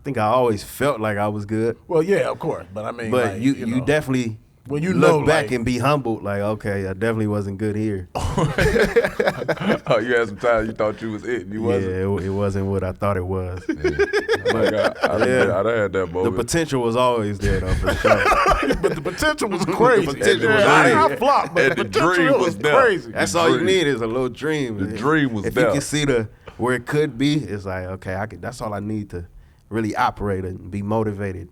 think I always felt like I was good. Well, yeah, of course, but I mean, But like, you definitely when you look know, back like, and be humbled. Like, okay, I definitely wasn't good here. Oh, you had some times you thought you was it, and you wasn't. Yeah, it wasn't what I thought it was. Yeah. Like I done had that The moment. potential was always there, though, for sure. but the potential was crazy. The potential was I there. flopped, but And the the potential dream was was there. crazy. That's The all you dream. need is a little dream. The dream was if there. you can see where it could be, it's like, okay, that's all I need to really operate and be motivated.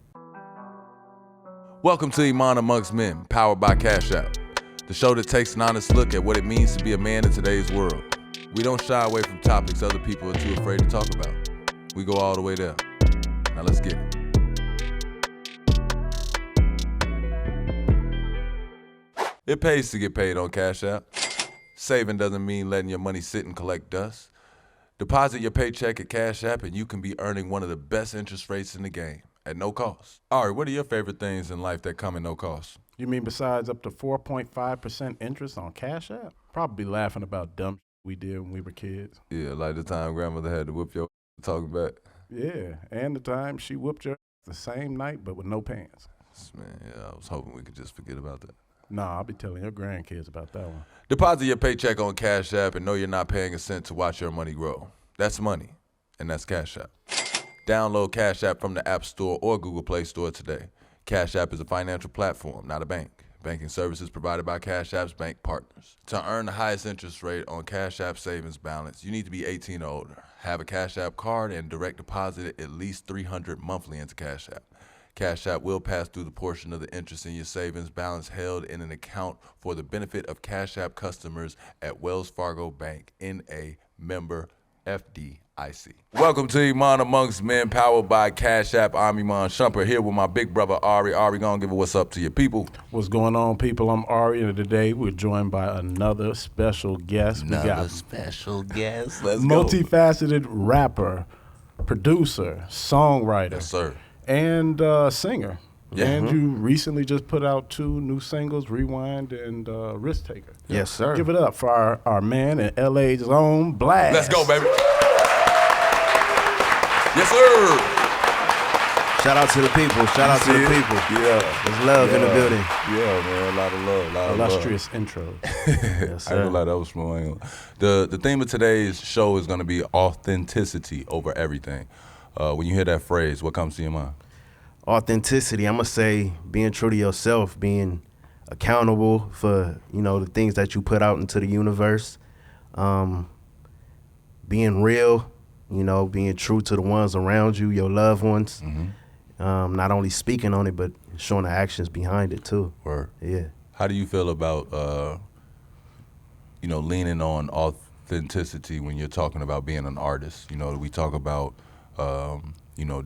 Welcome to Iman Amongst Men, powered by Cash App, the show that takes an honest look at what it means to be a man in today's world. We don't shy away from topics other people are too afraid to talk about. We go all the way there. Now let's get it. It pays to get paid on Cash App. Saving doesn't mean letting your money sit and collect dust. Deposit your paycheck at Cash App and you can be earning one of the best interest rates in the game at no cost. Ahrii, what are your favorite things in life that come at no cost? You mean besides up to 4.5% interest on Cash App? Probably laughing about dumb we did when we were kids. Yeah, like the time grandmother had to whip your talking back. Yeah, and the time she whooped your the same night but with no pants. Man, yeah, I was hoping we could just forget about that. Nah, I'll be telling your grandkids about that one. Deposit your paycheck on Cash App and know you're not paying a cent to watch your money grow. That's money, and that's Cash App. Download Cash App from the App Store or Google Play Store today. Cash App is a financial platform, not a bank. Banking services provided by Cash App's bank partners. To earn the highest interest rate on Cash App savings balance, you need to be 18 or older, have a Cash App card, and direct deposit at least $300 monthly into Cash App. Cash App will pass through the portion of the interest in your savings balance held in an account for the benefit of Cash App customers at Wells Fargo Bank, N.A., member FDIC. Welcome to Iman Amongst Men, powered by Cash App. I'm Iman Shumpert, here with my big brother Ahrii. Ahrii, gonna give it what's up to your people. What's going on, people? I'm Ahrii, and today we're joined by another special guest. Special guest. Let's go. Multifaceted rapper, producer, songwriter. Yes, sir. And singer. Yeah. And you recently just put out 2 new singles, Rewind and Risk Taker. Yes, sir. Give it up for our man in LA's own Blxst. Let's go, baby. Yes, sir. Shout out to the people. Shout out to the people. Yeah. There's love in the building. Yeah, man. A lot of love. Illustrious intro. Yes, I ain't sir. gonna lie, that was small. I ain't gonna- The theme of today's show is gonna be authenticity over everything. When you hear that phrase, what comes to your mind? Authenticity, I'm going to say being true to yourself, being accountable for, the things that you put out into the universe, being real, being true to the ones around you, your loved ones, not only speaking on it, but showing the actions behind it too. Word. Yeah. How do you feel about, leaning on authenticity when you're talking about being an artist? We talk about,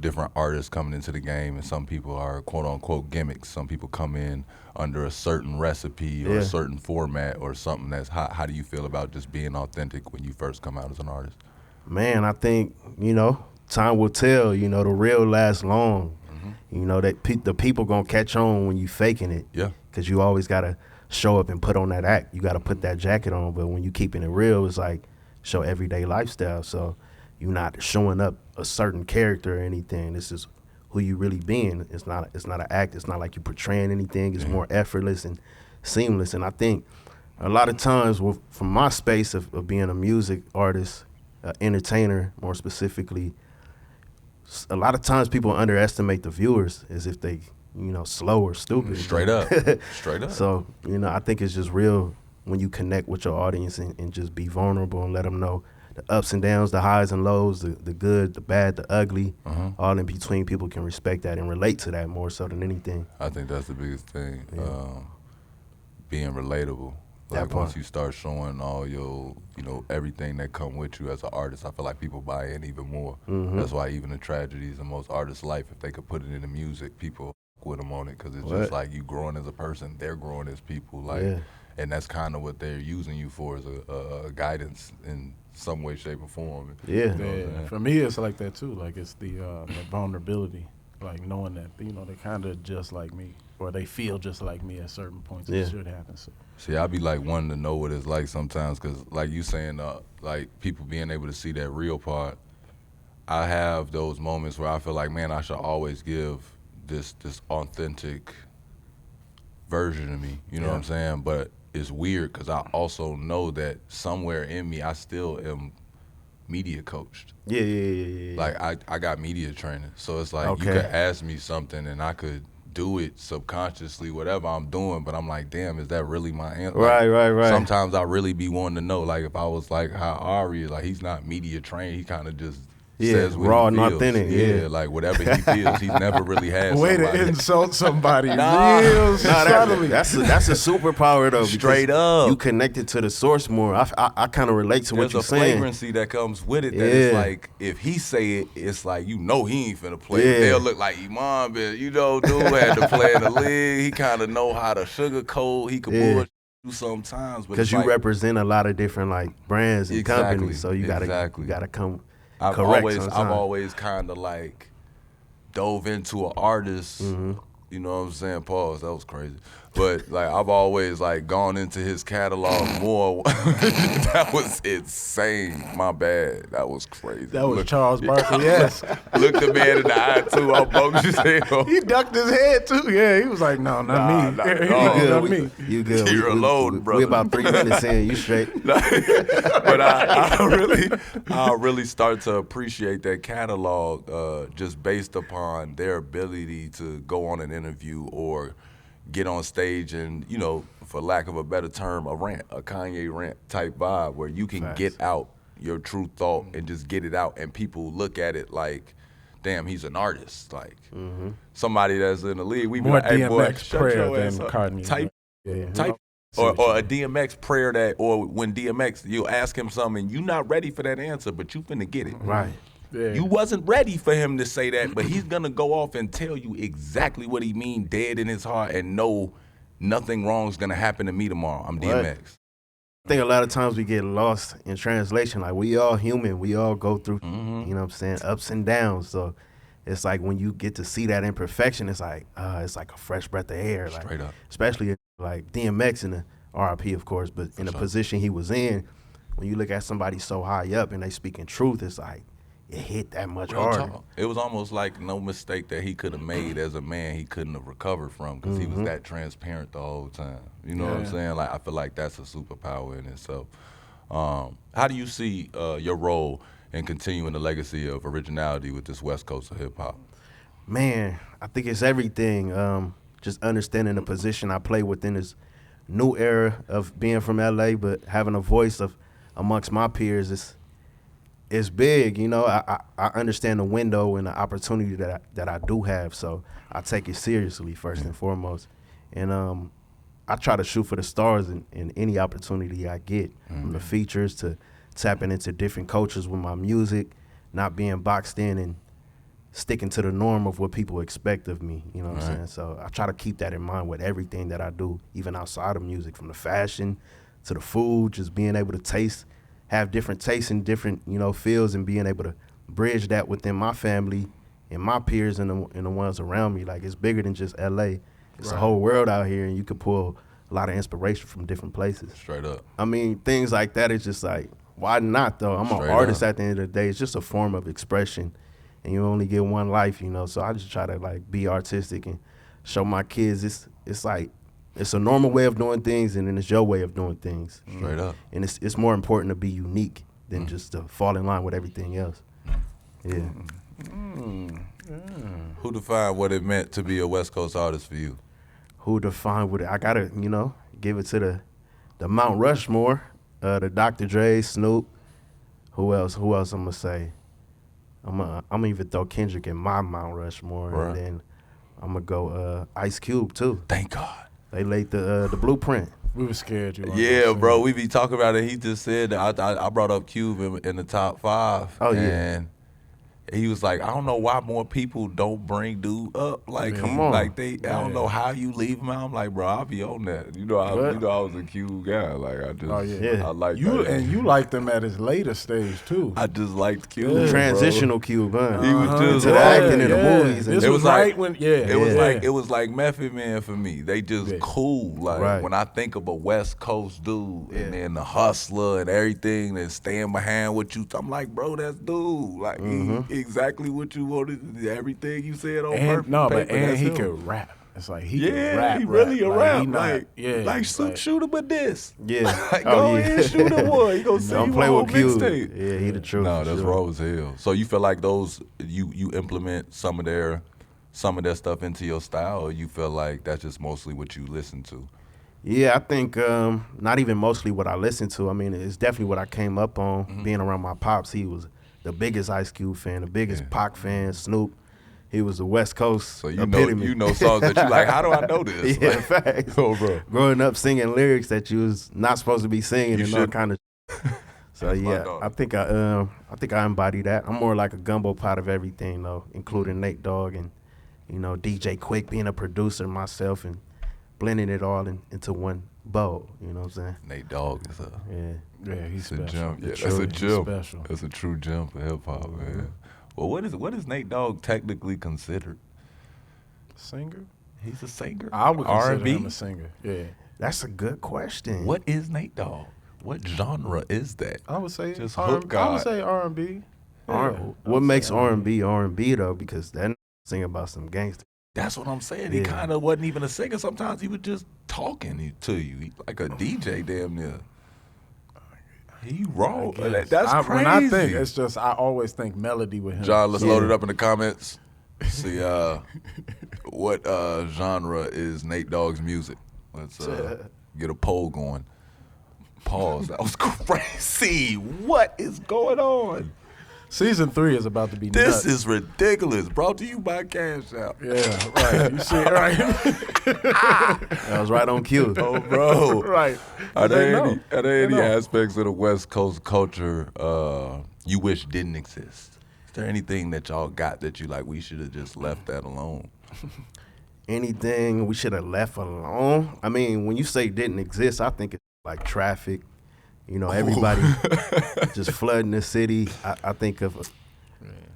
different artists coming into the game, and some people are quote unquote gimmicks. Some people come in under a certain recipe or a certain format or something. How do you feel about just being authentic when you first come out as an artist? Man, I think, time will tell, the real lasts long. That the people gonna catch on when you faking it. Yeah. Cause you always gotta show up and put on that act. You gotta put that jacket on, but when you keeping it real, it's like show everyday lifestyle. So you're not showing up a certain character or anything. This is who you really being. It's not an act. It's not like you portraying anything. It's more effortless and seamless. And I think a lot of times from my space of being a music artist, entertainer more specifically, a lot of times people underestimate the viewers as if they, slow or stupid. Straight up. Straight up. So, I think it's just real when you connect with your audience and just be vulnerable and let them know the ups and downs, the highs and lows, the good, the bad, the ugly, all in between. People can respect that and relate to that more so than anything. I think that's the biggest thing, being relatable. That Like part. once you start showing all your, everything that come with you as an artist, I feel like people buy in even more. That's why even the tragedies in most artists' life, if they could put it into music, people with them on it, because it's just like you growing as a person, they're growing as people, and that's kind of what they're using you for, as a guidance in some way, shape, or form. Yeah. You know what I'm saying? For me, it's like that too. Like it's the vulnerability, like knowing that they kind of just like me, or they feel just like me at certain points. It should happen. So. See, I be like wanting to know what it's like sometimes, because like you saying, like people being able to see that real part, I have those moments where I feel like, man, I should always give this authentic version of me. You know what I'm saying? But it's weird because I also know that somewhere in me, I still am media coached. Yeah. Like I got media training, so it's like you could ask me something and I could do it subconsciously, whatever I'm doing. But I'm like, damn, is that really my answer? Right. Sometimes I really be wanting to know, like if I was like how Ahrii is, like he's not media trained, he kind of just says what raw he and feels. authentic. Yeah, like whatever he feels. He's never really had Way somebody. to insult somebody real subtly. That's a superpower though. Straight up. You connected to the source more. I kind of relate to what you're saying. There's a flagrancy that comes with it that it's like, if he say it, it's like, you know he ain't finna play. They'll look like Iman, but you know, dude had to play in the league. He kind of know how to sugarcoat. He could bullshit you sometimes. Because you represent a lot of different like brands and companies, so you gotta come I've correct. always kind of like dove into an artist. You know what I'm saying? Pause. That was crazy. But like I've always like gone into his catalog more. That was insane. My bad. That was crazy. That was Charles Barkley. Yes. Looked the man in the eye too. I'm bogus as hell. He ducked his head too. Yeah, he was like, no, not me. Not me. You good? You're alone, brother. We about 3 minutes in. You straight? But I really start to appreciate that catalog just based upon their ability to go on an interview or get on stage and, you know, for lack of a better term, a Kanye rant type vibe where you can get out your true thought and just get it out, and people look at it like, damn, he's an artist. Like somebody that's in the league. We more be like, hey, boy, DMX prayer than McCartney. Type or a DMX prayer that, or when DMX, you'll ask him something and you not ready for that answer, but you finna get it. Right. Yeah. You wasn't ready for him to say that, but he's gonna go off and tell you exactly what he mean, dead in his heart, and know nothing wrong is gonna happen to me tomorrow. I'm DMX. I think a lot of times we get lost in translation. Like, we all human. We all go through, you know what I'm saying, ups and downs. So it's like when you get to see that imperfection, it's like a fresh breath of air. Like, Straight up. Especially like DMX in the RIP, of course, but in the position he was in, when you look at somebody so high up and they speaking truth, it's like, it hit that much harder. Talk. It was almost like no mistake that he could have made as a man he couldn't have recovered from, because he was that transparent the whole time. You know what I'm saying? Like, I feel like that's a superpower in itself. How do you see your role in continuing the legacy of originality with this West Coast of hip hop? Man, I think it's everything. Just understanding the position I play within this new era of being from LA, but having a voice of amongst my peers is big. You know, I understand the window and the opportunity that I do have, so I take it seriously first and foremost. And I try to shoot for the stars in any opportunity I get, from the features to tapping into different cultures with my music, not being boxed in and sticking to the norm of what people expect of me, you know what I'm saying? So I try to keep that in mind with everything that I do, even outside of music, from the fashion to the food, just being able to have different tastes in different, you know, fields, and being able to bridge that within my family and my peers and the ones around me. Like, it's bigger than just LA. It's a whole world out here, and you could pull a lot of inspiration from different places. Straight up. I mean, things like that is just like, why not though? I'm an artist at the end of the day. It's just a form of expression, and you only get one life, you know. So I just try to like be artistic and show my kids it's like, it's a normal way of doing things, and then it's your way of doing things. Straight up. And it's more important to be unique than just to fall in line with everything else. Yeah. Who defined what it meant to be a West Coast artist for you? Who defined what it? I gotta, you know, give it to the Mount Rushmore, the Dr. Dre, Snoop. Who else I'm gonna say? I'm gonna even throw Kendrick in my Mount Rushmore, and then I'm gonna go Ice Cube too. Thank God. They laid the blueprint. We were scared you. Yeah, bro. We be talking about it. He just said that I brought up Cube in the top 5. Oh, yeah. And he was like, I don't know why more people don't bring dude up. Like, come on. Like I don't know how you leave him out. I'm like, bro, I'll be on that. You know, I was a Cube guy. Like, I just, I like you, that. and you liked him at his later stage too. I just liked Cube. Transitional Cube, huh? He was just to the acting in the movies. This And was right when it was like Method Man for me. They just cool. Like when I think of a West Coast dude and then the hustler and everything and stand behind what you, I'm like, bro, that's dude. Like exactly what you wanted, everything you said on And paper. no, but that's he him. could rap. It's like he Yeah, can rap. he really a Like, rap. he not- Like, yeah, like like- shoot him a diss. Yeah. Like, go ahead, shoot him one. He gonna send Don't you play a whole with Q. mixtape. Yeah, he the truth. No, for that's sure. raw as hell. So you feel like those you implement some of their stuff into your style, or you feel like that's just mostly what you listen to? Yeah, I think not even mostly what I listen to. I mean, it's definitely what I came up on. Mm-hmm. Being around my pops, he was the biggest Ice Cube fan, the biggest Pac fan, Snoop. He was the West Coast So you epitome. know songs that you like. How do I know this? Yeah, Like, facts. oh, bro. Growing up singing lyrics that you was not supposed to be singing You and all should. kind of. So That's my yeah, dog. I think I embody that. I'm more like a gumbo pot of everything though, including Nate Dogg and DJ Quick, being a producer myself and blending it all into one bowl. You know what I'm saying? Nate Dogg is Yeah. he's a special. gem. Yeah, He's that's a gem. special. That's a true gem for hip hop, man. Well, what is Nate Dogg technically considered? Singer? He's a singer. I would consider R&B? him a singer. Yeah, That's a good question. What is Nate Dogg? What genre is that? I would say Just R&B. hook I God. would say R&B. Yeah, What makes R&B though? Because that sing about some gangster. That's what I'm saying. He Yeah. kind of wasn't even a singer. Sometimes he was just talking to you. He like a DJ damn near. He raw. That's crazy. When I think, it's just I always think melody with him. John, let's Yeah. load it up in the comments. See what genre is Nate Dogg's music. Let's get a poll going. Pause. That was crazy. What is going on? Season 3 is about to be This nuts. is ridiculous. Brought to you by Cash App. Yeah, right. You see it, right? That was right on cue. Oh, bro. right. Are They there know. any They know. aspects of the West Coast culture you wish didn't exist? Is there anything that y'all got that you like, we should have just left that alone? Anything we should have left alone? I mean, when you say didn't exist, I think it's like traffic. Everybody just flooding the city. I think of.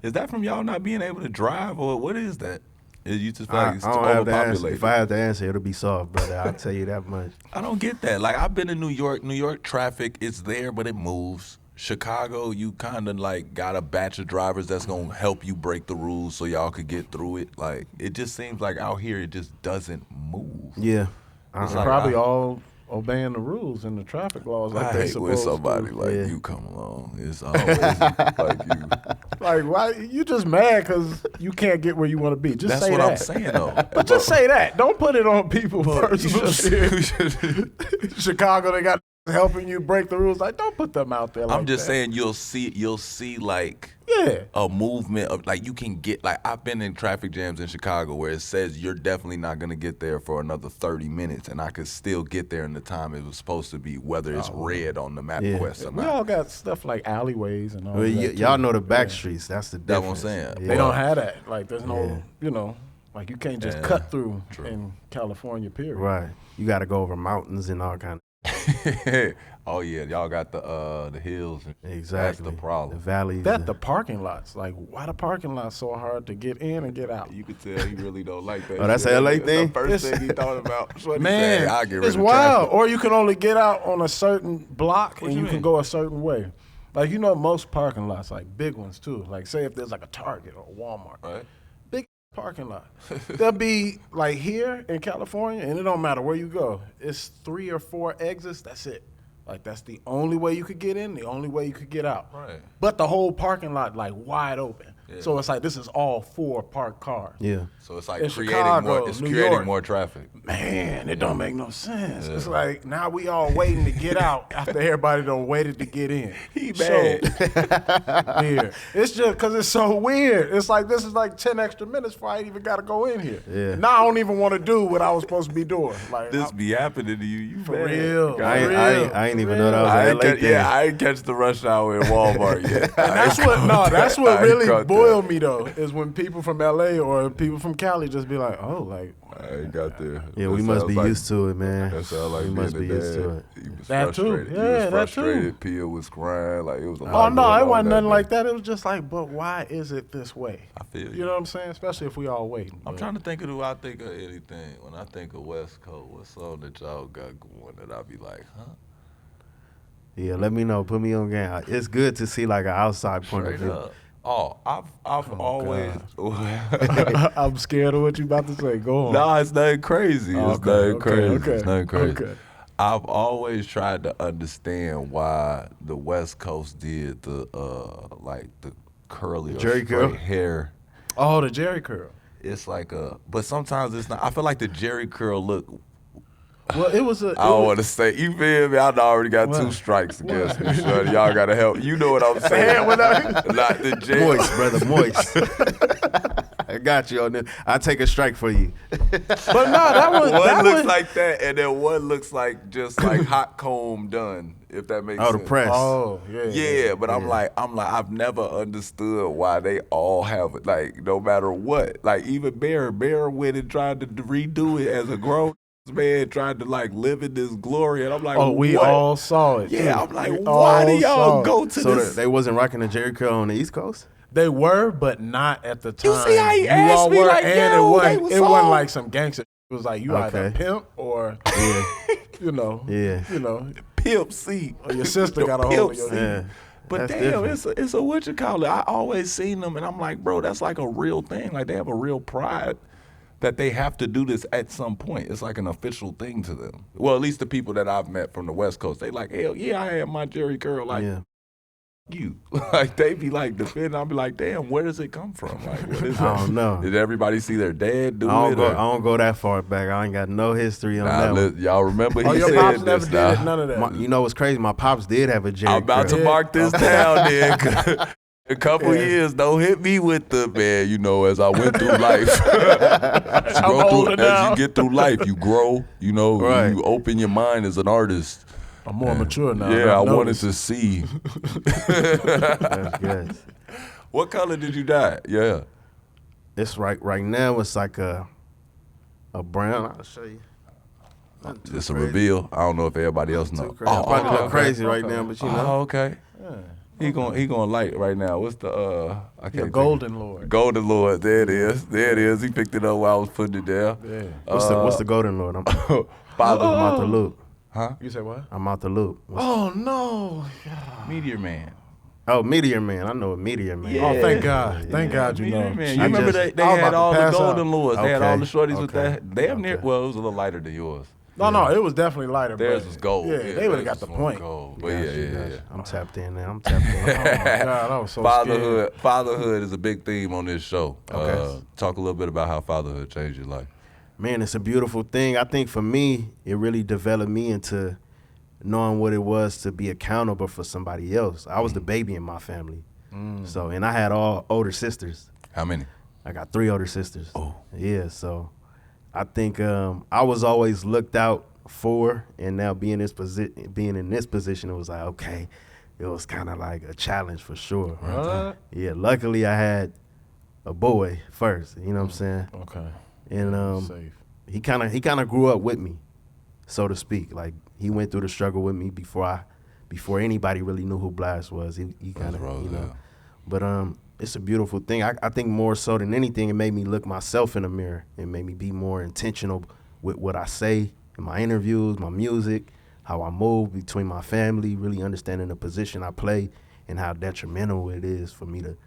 Is that from y'all not being able to drive, or what is that? You just feel I like it's don't have the answer. overpopulated? If I have the answer, it'll be solved, brother. I'll tell you that much. I don't get that. Like, I've been in New York. New York traffic is there, but it moves. Chicago, you kind of like got a batch of drivers that's going to help you break the rules so y'all could get through it. Like, it just seems like out here it just doesn't move. Yeah. It's They're like, probably all obeying the rules and the traffic laws like I they hate when supposed somebody to. like Yeah. you come along. It's always like you. Like, why you just mad because you can't get where you want to be? Just That's say what that. I'm saying, though. But just say that. Don't put it on people personal You shit. Chicago, they got helping you break the rules. Like, don't put them out there. Like I'm just that. saying you'll see like Yeah. a movement of like you can get like I've been in traffic jams in Chicago where it says you're definitely not gonna get there for another 30 minutes and I could still get there in the time it was supposed to be, whether it's red on the MapQuest or We not. all got stuff like alleyways and all Well, that. y'all too. know the back streets. That's the That's what I'm difference. saying. They Well, don't have that. Like, there's no, like you can't just Yeah, cut through true. in California, period. Right. You got to go over mountains and all kind of. Oh yeah, y'all got the hills. Exactly. That's the problem. The valleys. That the parking lots. Like, why the parking lots so hard to get in and get out? You could tell he really don't like that. Oh, that's shit. a LA That's thing? The first thing he thought about. Shorty Man, said, "I'll get rid it's of wild. traffic." Or you can only get out on a certain block What and you you can mean? go a certain way. Like, most parking lots, like big ones too. Like, say if there's like a Target or a Walmart, Right. big parking lot. There'll be like here in California, and it don't matter where you go. It's 3 or 4 exits. That's it. Like, that's the only way you could get in, the only way you could get out. Right. But the whole parking lot, like, wide open. Yeah. So it's like this is all 4 parked cars. Yeah. So it's like In creating Chicago, more. It's New creating York. more traffic. Man, it don't make no sense. Yeah. It's like now we all waiting to get out after everybody done waited to get in. He mad. Yeah. It's just because it's so weird. It's like this is like 10 extra minutes before I even got to go in here. Yeah. Now I don't even want to do what I was supposed to be doing. Like This be happening to you. You for mad. real. I ain't even know that was I an ain't LA catch, thing. yeah, I ain't catch the rush hour in Walmart yet. And that's I what ain't really caught that. boiled me though, is when people from LA or people from Cali just be like, oh, like I ain't got there. Yeah, we That must sounds be like- used to it, man. That sounds like we being must a be dad. used to it. He was That too. frustrated. He Yeah, was that frustrated. too. Pia was crying. Like, it was a oh lot no, going it on wasn't nothing day. like that. It was just like, but why is it this way? I feel you. You know what I'm saying? Especially if we all waiting. I'm But- trying to think of who I think of anything. When I think of West Coast, what song that y'all got going that I be like, huh? Yeah, let me know. Put me on game. It's good to see like an outside point of Straight view. up. Oh, I've always. I'm scared of what you about to say. Go on. No, it's nothing crazy. It's nothing crazy. Okay. It's nothing crazy. Okay. I've always tried to understand why the West Coast did the like the curly or Jerry straight curl? hair. Oh, the Jerry curl. It's like but sometimes it's not. I feel like the Jerry curl look. Well, it was a. I don't want to say, you feel me? I already got What? 2 strikes against me, son. Y'all gotta help. You know what I'm saying? Not the Jerry. Moist, brother, moist. I got you on this. I'll take a strike for you. But no, that was One that looks was, like that, and then one looks like just like hot comb done. If that makes sense. Oh, the press. Oh, yeah. Yeah, but I'm like, I've never understood why they all have it. Like, no matter what. Like, even Bear went and tried to redo it as a grown man, tried to like live in this glory, and I'm like, Oh, we what? all saw it. Yeah, too. I'm like, We why do all saw y'all it. go to So this? they wasn't rocking the Jerry curl on the East Coast? They were, but not at the time. You see how he You asked all me were, like, and yo, it they wasn't. was It wasn't all- like some gangster. It was like you either Okay. pimp or Yeah. you know, Yeah. you know, Pimp C. or your sister The got a hold of your Pimp C. Yeah. But That's damn, different. it's a what you call it. I always seen them, and I'm like, bro, that's like a real thing. Like they have a real pride that they have to do this at some point. It's like an official thing to them. Well, at least the people that I've met from the West Coast, they like, hell yeah, I had my Jerry curl. Like Yeah. you, like they be like defending. I'll be like, damn, where does it come from? Like, what is I that? don't know. Did everybody see their dad do I it? don't go that far back. I ain't got no history on Nah, that one. y'all remember he Oh, your said pops this never now. did it. None of that. You know what's crazy? My pops did have a Jerry I'm about curl. to mark this down then. A couple years, don't hit me with the, man, you know, as I went through life. As you go older through, as now. you get through life, you grow, you know, Right. you open your mind as an artist. I'm more mature now. Yeah, I I've wanted noticed. to see. That's good. What color did you dye? Yeah. It's right now. It's like a brown. I'll show you. Not too It's a crazy. reveal. I don't know if everybody else Too knows. crazy. I probably look okay. crazy right now, but you know. Oh, okay. He gonna light right now. What's the I can't Your think Golden of- Lord. Golden Lord. There it is. There it is. He picked it up while I was putting it down. Yeah. What's the golden lord? I'm Father, out the loop. You say what? I'm out the loop. Oh no! Meteor Man. Oh, Meteor Man. I know a Meteor Man. Oh, thank God! Thank God you Meteor know. Man. I You remember just- they I was had about to all the pass Golden out. Lords. They had all the Okay, shorties with okay, that. Damn near. okay. Well, it was a little lighter than yours. No, it was definitely lighter. Theirs but was gold. Yeah, they would have got theirs the was point. Gold. But Gotcha, yeah. gotcha. I'm tapped in now. I'm tapped in. Oh my God, I was so scared. Fatherhood is a big theme on this show. Okay. Talk a little bit about how fatherhood changed your life. Man, it's a beautiful thing. I think for me, it really developed me into knowing what it was to be accountable for somebody else. I was the baby in my family. So, and I had all older sisters. How many? I got 3 older sisters. Oh. Yeah, so I think I was always looked out for, and now being in this position, it was like, okay, it was kind of like a challenge for sure. What? Yeah, luckily I had a boy first, you know what I'm saying? Okay. And Safe. he kind of grew up with me, so to speak. Like he went through the struggle with me before anybody really knew who Blxst was. He kind of, you know. But it's a beautiful thing. I think more so than anything, it made me look myself in the mirror. It made me be more intentional with what I say in my interviews, my music, how I move between my family, really understanding the position I play and how detrimental it is for me to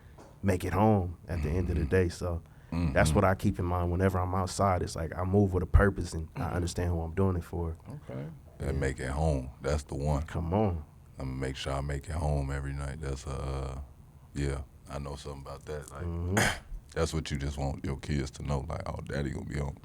make it home at the end of the day. So that's what I keep in mind whenever I'm outside. It's like I move with a purpose and I understand who I'm doing it for. Okay. And make it home. That's the one. Come on. I'm gonna make sure I make it home every night. That's yeah. I know something about that. Like that's what you just want your kids to know. Like, oh, daddy gonna be home.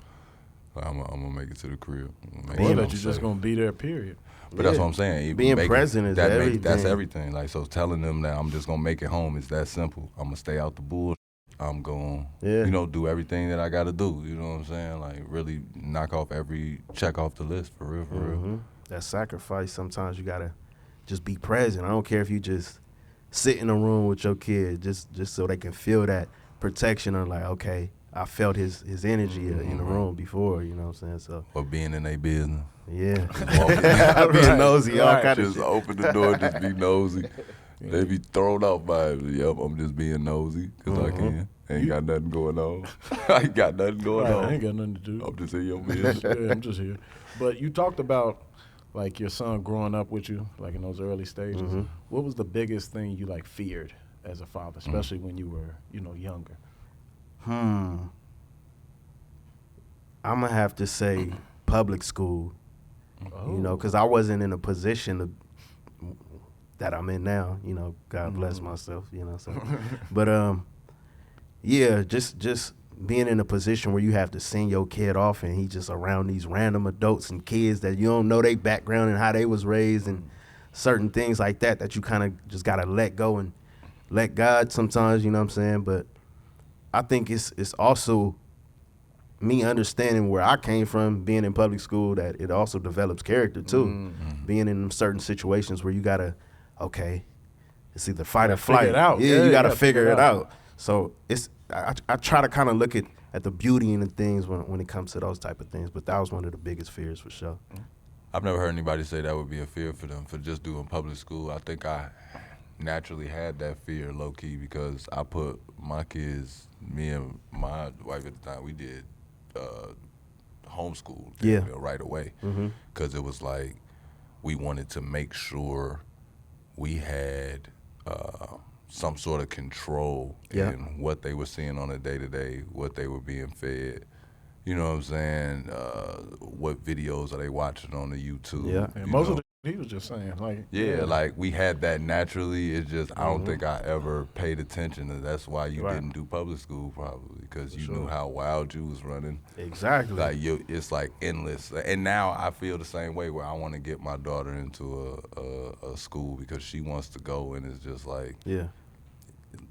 Like, I'm gonna make it to the crib. Or that you're just gonna be there. Period. But that's what I'm saying. Even Being making- present is everything. That's everything. Like, so telling them that I'm just gonna make it home is that simple. I'm gonna stay out the bull. I'm gonna, do everything that I gotta do. You know what I'm saying? Like, really knock off every check off the list for real, for real. That sacrifice, sometimes you gotta just be present. I don't care if you just sit in a room with your kid, just so they can feel that protection of like, okay, I felt his energy in the room before, you know what I'm saying? So Or being in their business. yeah. Walking- Being nosy, all kind of Just shit. open the door, just be nosy. They be thrown off by it. Yep, I'm just being nosy because I can. Ain't got nothing going on. I ain't got nothing going Right, on. I ain't got nothing to do. I'm just in your business. Yeah, I'm just here. But you talked about like your son growing up with you, like in those early stages. What was the biggest thing you like feared as a father, especially when you were, younger? I'm gonna have to say public school, because I wasn't in a position that I'm in now. God bless myself. So, but yeah, just being in a position where you have to send your kid off and he just around these random adults and kids that you don't know their background and how they was raised and certain things like that you kind of just gotta let go and let God sometimes. You know what I'm saying? But I think it's also me understanding where I came from, being in public school, that it also develops character too. Being in certain situations where you gotta, okay, it's either fight or flight. Figure it out. Yeah, you gotta figure it out. So I try to kind of look at the beauty in the things when it comes to those type of things. But that was one of the biggest fears for sure. I've never heard anybody say that would be a fear for them for just doing public school. I think I naturally had that fear low key because I put my kids, me and my wife at the time, we did homeschool right away because it was like we wanted to make sure we had some sort of control in what they were seeing on a day-to-day, what they were being fed. You know what I'm saying? What videos are they watching on the YouTube? Yeah, and most of the he was just saying, like... Yeah, like, we had that naturally. It's just, I don't think I ever paid attention, and that's why you didn't do public school, probably, because you knew how wild you was running. Exactly. Like, it's, like, endless. And now I feel the same way where I want to get my daughter into a school because she wants to go, and it's just like... Yeah.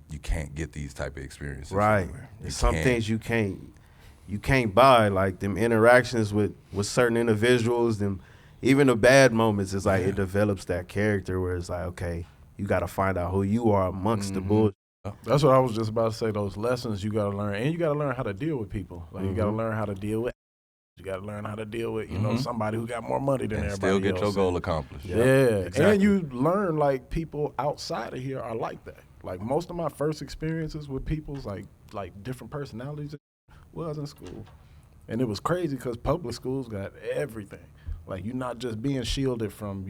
You can't get these type of experiences anywhere. Some things you can't buy, like them interactions with certain individuals, them even the bad moments. It's like it develops that character where it's like, okay, you got to find out who you are amongst the bullshit. That's what I was just about to say. Those lessons you got to learn, and you got to learn how to deal with people. Like you got to learn how to deal with. You got to learn how to deal with, somebody who got more money than everybody else. Still get your goal accomplished. Yeah, exactly. And you learn like people outside of here are like that. Like most of my first experiences with people's like different personalities was in school, and it was crazy because public schools got everything. Like you're not just being shielded from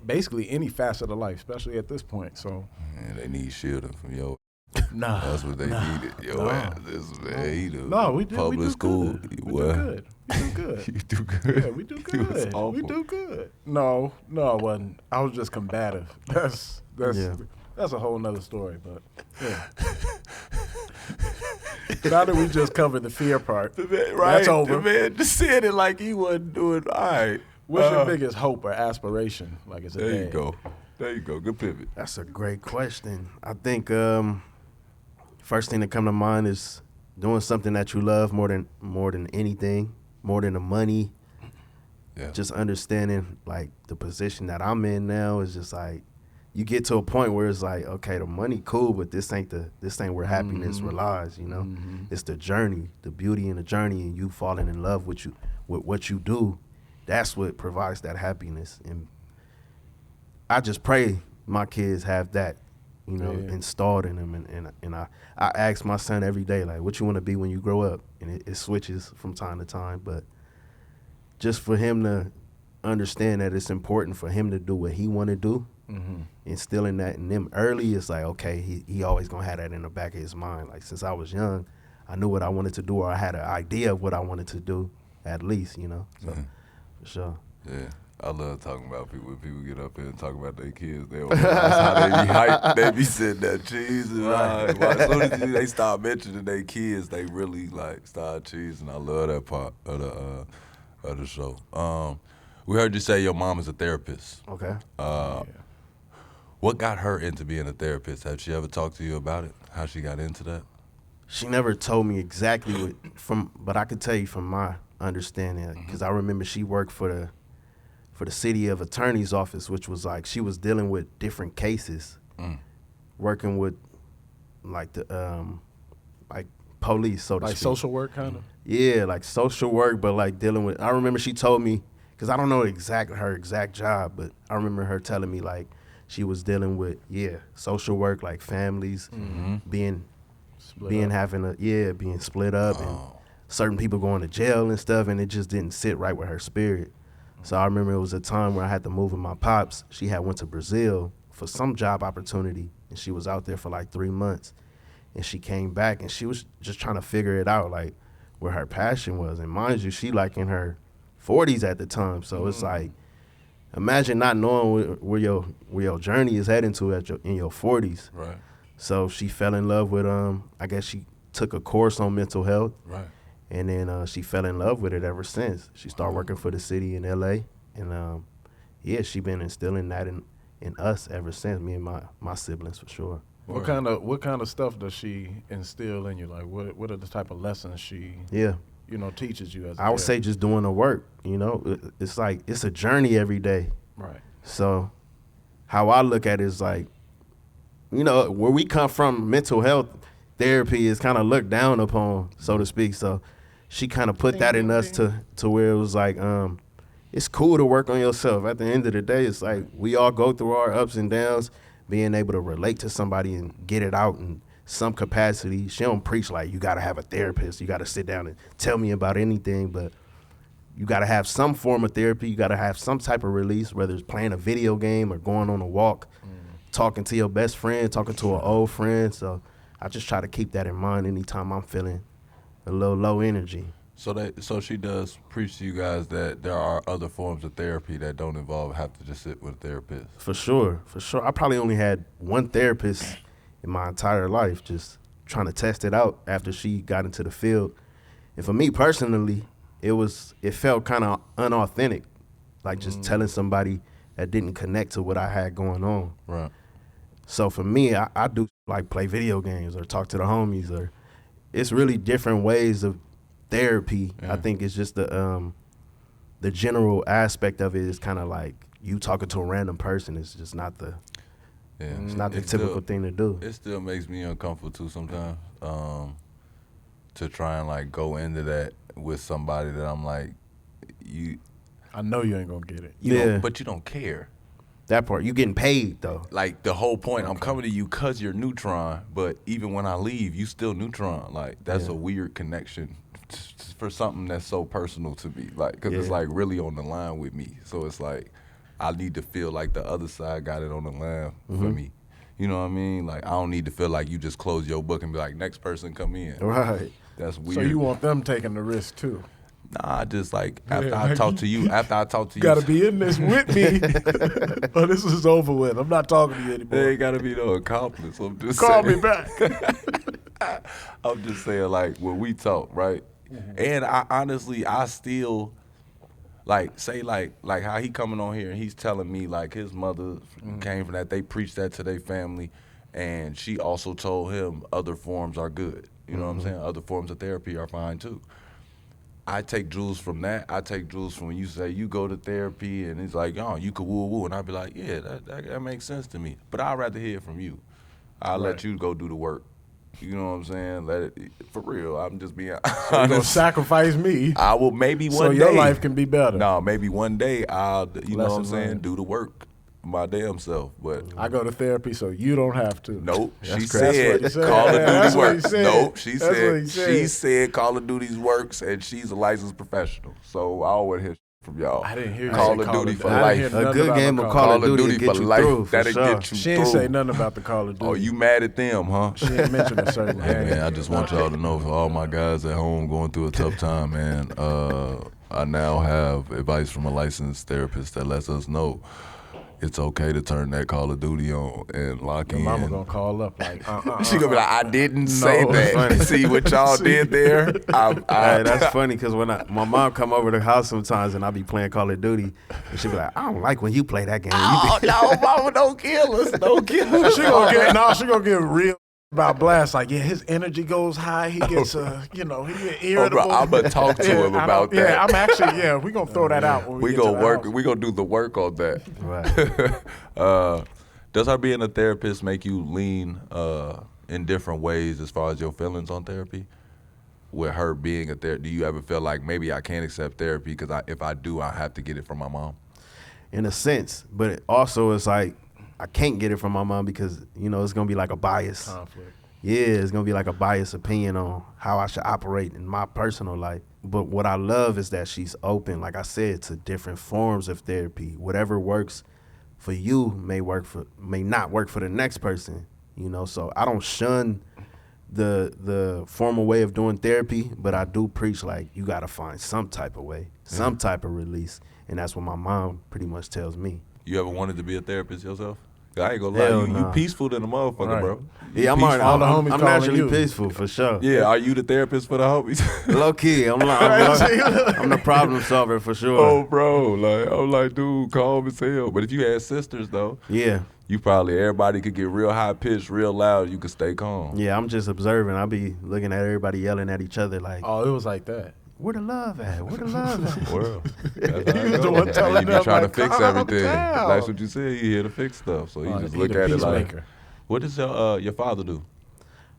basically any facet of life, especially at this point. So they need shielding from your. Nah, that's what they needed. Yo, ass is man. No, we do. Public we do school. Good. We do good. We do good. You do good. Yeah, we do good. We do good. No, I wasn't. I was just combative. That's a whole nother story. But yeah. Now that we just covered the fear part, that's over. The man just said it like he wasn't doing all right. What's your biggest hope or aspiration? Like as a There dad? you go. Good pivot. That's a great question. I think first thing that come to mind is doing something that you love more than anything, more than the money. Yeah. Just understanding like the position that I'm in now is just like you get to a point where it's like, okay, the money cool, but this ain't where happiness relies, It's the journey, the beauty in the journey, and you falling in love with what you do. That's what provides that happiness. And I just pray my kids have that, installed in them. And I ask my son every day, like, what you want to be when you grow up? And it switches from time to time, but just for him to understand that it's important for him to do what he want to do, instilling that in them early, it's like, okay, he always gonna have that in the back of his mind. Like since I was young, I knew what I wanted to do, or I had an idea of what I wanted to do, at least, So for sure. Yeah. I love talking about people. When people get up here and talk about their kids, they don't realize how they be hyped. They be sitting there cheesing. Right. As soon as they start mentioning their kids, they really like start cheesing. I love that part of the show. We heard you say your mom is a therapist. Okay. What got her into being a therapist? Have she ever talked to you about it? How she got into that? She never told me exactly but I could tell you from my understanding, because I remember she worked for the city of attorney's office, which was like she was dealing with different cases, working with like the like police, so to like speak. social work kind of. Yeah, like social work, but like dealing with. I remember she told me, because I don't know her exact job, but I remember her telling me like she was dealing with social work, like families being split up and certain people going to jail and stuff, and it just didn't sit right with her spirit. So I remember it was a time where I had to move with my pops. She had went to Brazil for some job opportunity, and she was out there for like 3 months, and she came back, and she was just trying to figure it out, like where her passion was. And mind you, she like in her 40s at the time, so it's like, imagine not knowing where your journey is heading to in your 40s. Right. So she fell in love with I guess she took a course on mental health. Right. And then she fell in love with it ever since. She started working for the city in LA, and yeah, she been instilling that in us ever since. Me and my siblings for sure. What kind of stuff does she instill in you? Like what are the type of lessons she teaches you as a I would say just doing the work. It's like it's a journey every day. Right. So how I look at it is like, where we come from, mental health therapy is kind of looked down upon, so to speak. So she kind of put that in us to where it was like, it's cool to work on yourself. At the end of the day, it's like we all go through our ups and downs. Being able to relate to somebody and get it out in some capacity. She don't preach like you got to have a therapist. You got to sit down and tell me about anything, but you got to have some form of therapy. You got to have some type of release, whether it's playing a video game or going on a walk, talking to your best friend, talking to an old friend. So I just try to keep that in mind anytime I'm feeling a little low energy. So she does preach to you guys that there are other forms of therapy that don't involve have to just sit with a therapist. For sure. I probably only had one therapist in my entire life, just trying to test it out after she got into the field. And for me personally, it felt kind of unauthentic, like just telling somebody that didn't connect to what I had going on. Right. So for me, I do like play video games or talk to the homies, or it's really different ways of therapy. Yeah. I think it's just the general aspect of it is kind of like you talking to a random person. It's just not the it's not the typical thing to do. It still makes me uncomfortable too sometimes, to try and like go into that with somebody that I'm like, I know you ain't gonna get it. you know, but you don't care. That part, you getting paid though. Like the whole point, I'm coming to you because you're neutron, but even when I leave, you still neutron. Like that's a weird connection for something that's so personal to me. Like, cause it's like really on the line with me. So it's like, I need to feel like the other side got it on the line for me. You know what I mean? Like I don't need to feel like you just close your book and be like, next person come in. Right. That's weird. So you want them taking the risk too? Nah, just like after I talk to you, Gotta be in this with me. Oh, this is over with. I'm not talking to you anymore. They ain't gotta be no accomplice. I'm just Call saying. me back. I'm just saying, like, when we talk, right? And I honestly, I still, like, say, like how he coming on here and he's telling me, like, his mother came from that. They preached that to their family. And she also told him other forms are good. You know what I'm saying? Other forms of therapy are fine, too. I take jewels from that. I take jewels from when you say you go to therapy and it's like, oh, you could woo-woo. And I'd be like, yeah, that makes sense to me. But I'd rather hear it from you. I'll let you go do the work. You know what I'm saying? Let it, for real, I'm just being honest. You're gonna sacrifice me. I will maybe one day. So your life can be better. No, maybe one day I'll, you know what I'm saying, learned. do the work my damn self. But I go to therapy so you don't have to. nope, she crazy. said That's what he said. Call of That's Duty what he works. said. Nope, she That's what he said said. Call of Duty works, and she's a licensed professional. So I always hear from y'all. I didn't hear you Call say of Duty for I didn't life. hear A nothing good about game no of Call Call of Duty for get you life. through, for That'll sure. get you She didn't through. say nothing about the Call of Duty. Oh, you mad at them, huh? She didn't mention a certain Hey, game. man, I just want y'all to know, for all my guys at home going through a tough time, man, I now have advice from a licensed therapist that lets us know it's okay to turn that Call of Duty on and lock Your in. mama gonna call up like, She gonna be like, I didn't say No. that. Funny. See what y'all did there? Hey, that's funny because when my mom come over to the house sometimes and I be playing Call of Duty, and she be like, I don't like when you play that game. Oh, no, mama, don't kill us. Don't kill us. she gonna get real about Blxst. Like, yeah, his energy goes high. He gets, he get irritable. Oh, bro, I'm gonna talk to him about that. Yeah, I'm actually, we gonna throw that out when we get gonna to the work. house. We gonna do the work on that. Right. Does her being a therapist make you lean in different ways as far as your feelings on therapy? With her being a therapist, do you ever feel like maybe I can't accept therapy because if I do, I have to get it from my mom? In a sense, but it also it's like I can't get it from my mom because it's gonna be like a bias. Conflict. Yeah, it's gonna be like a biased opinion on how I should operate in my personal life. But what I love is that she's open, like I said, to different forms of therapy, whatever works for you may not work for the next person, you know. So I don't shun the formal way of doing therapy, but I do preach like you got to find some type of way, some type of release, and that's what my mom pretty much tells me. You ever wanted to be a therapist yourself? I ain't gonna lie, you peaceful than a motherfucker, bro. Yeah, I'm naturally peaceful for sure. Yeah, are you the therapist for the homies? Low key, I'm the problem solver for sure. Oh, bro, I'm like, dude, calm as hell. But if you had sisters though, yeah, you probably everybody could get real high pitched, real loud. You could stay calm. Yeah, I'm just observing. I be looking at everybody yelling at each other like, oh, it was like that. Where the love at? Where the love at? Well, that's how it goes. And you be trying to fix everything. That's what you said. You here to fix stuff. So you just look at it like, what does your father do?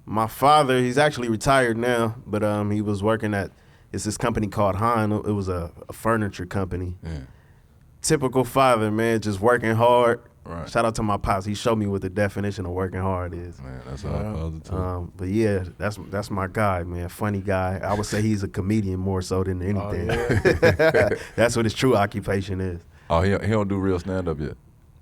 My father, he's actually retired now, but he was working at this company called Hahn. It was a furniture company. Yeah. Typical father, man, just working hard. Right. Shout out to my pops. He showed me what the definition of working hard is. Man, that's how I father too. But yeah, that's my guy, man. Funny guy. I would say he's a comedian more so than anything. Oh, yeah. That's what his true occupation is. Oh, he don't do real stand up yet.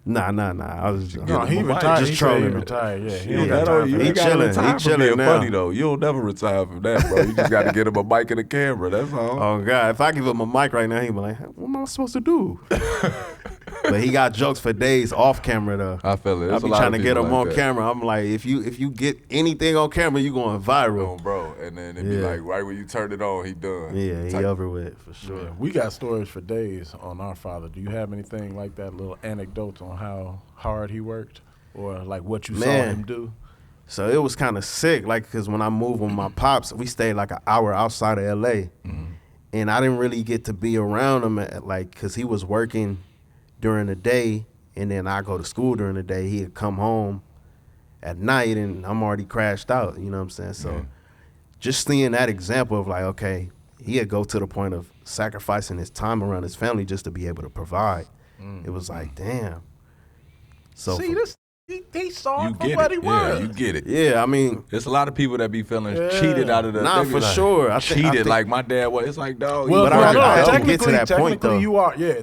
Nah. I was just, he retired. Just trolling. He retired. Yeah, he Yeah, don't got time for that. He chilling. He chilling now. Funny though. You'll never retire from that, bro. You just got to get him a mic and a camera. That's all. Oh God, if I give him a mic right now, he'd be like, "What am I supposed to do?" But he got jokes for days off camera though. I feel it. I be trying to get him on camera. I'm like, if you get anything on camera, you going viral, bro. And then it be like right when you turn it on, he done. Yeah, he over with for sure. Yeah, we got stories for days on our father. Do you have anything like that? Little anecdotes on how hard he worked, or like what you saw him do? So it was kind of sick, like, because when I moved with my pops, we stayed like an hour outside of LA, and I didn't really get to be around him, because he was working during the day, and then I go to school during the day. He'd come home at night, and I'm already crashed out, you know what I'm saying? So just seeing that example of like, okay, he'd go to the point of sacrificing his time around his family just to be able to provide. It was like, damn. So see, he saw you it for what he was. Yeah, you get it. Yeah, I mean, there's a lot of people that be feeling cheated out of the. Nah, for sure. I think like my dad was. It's like, dog. Well, but I don't get to that point though.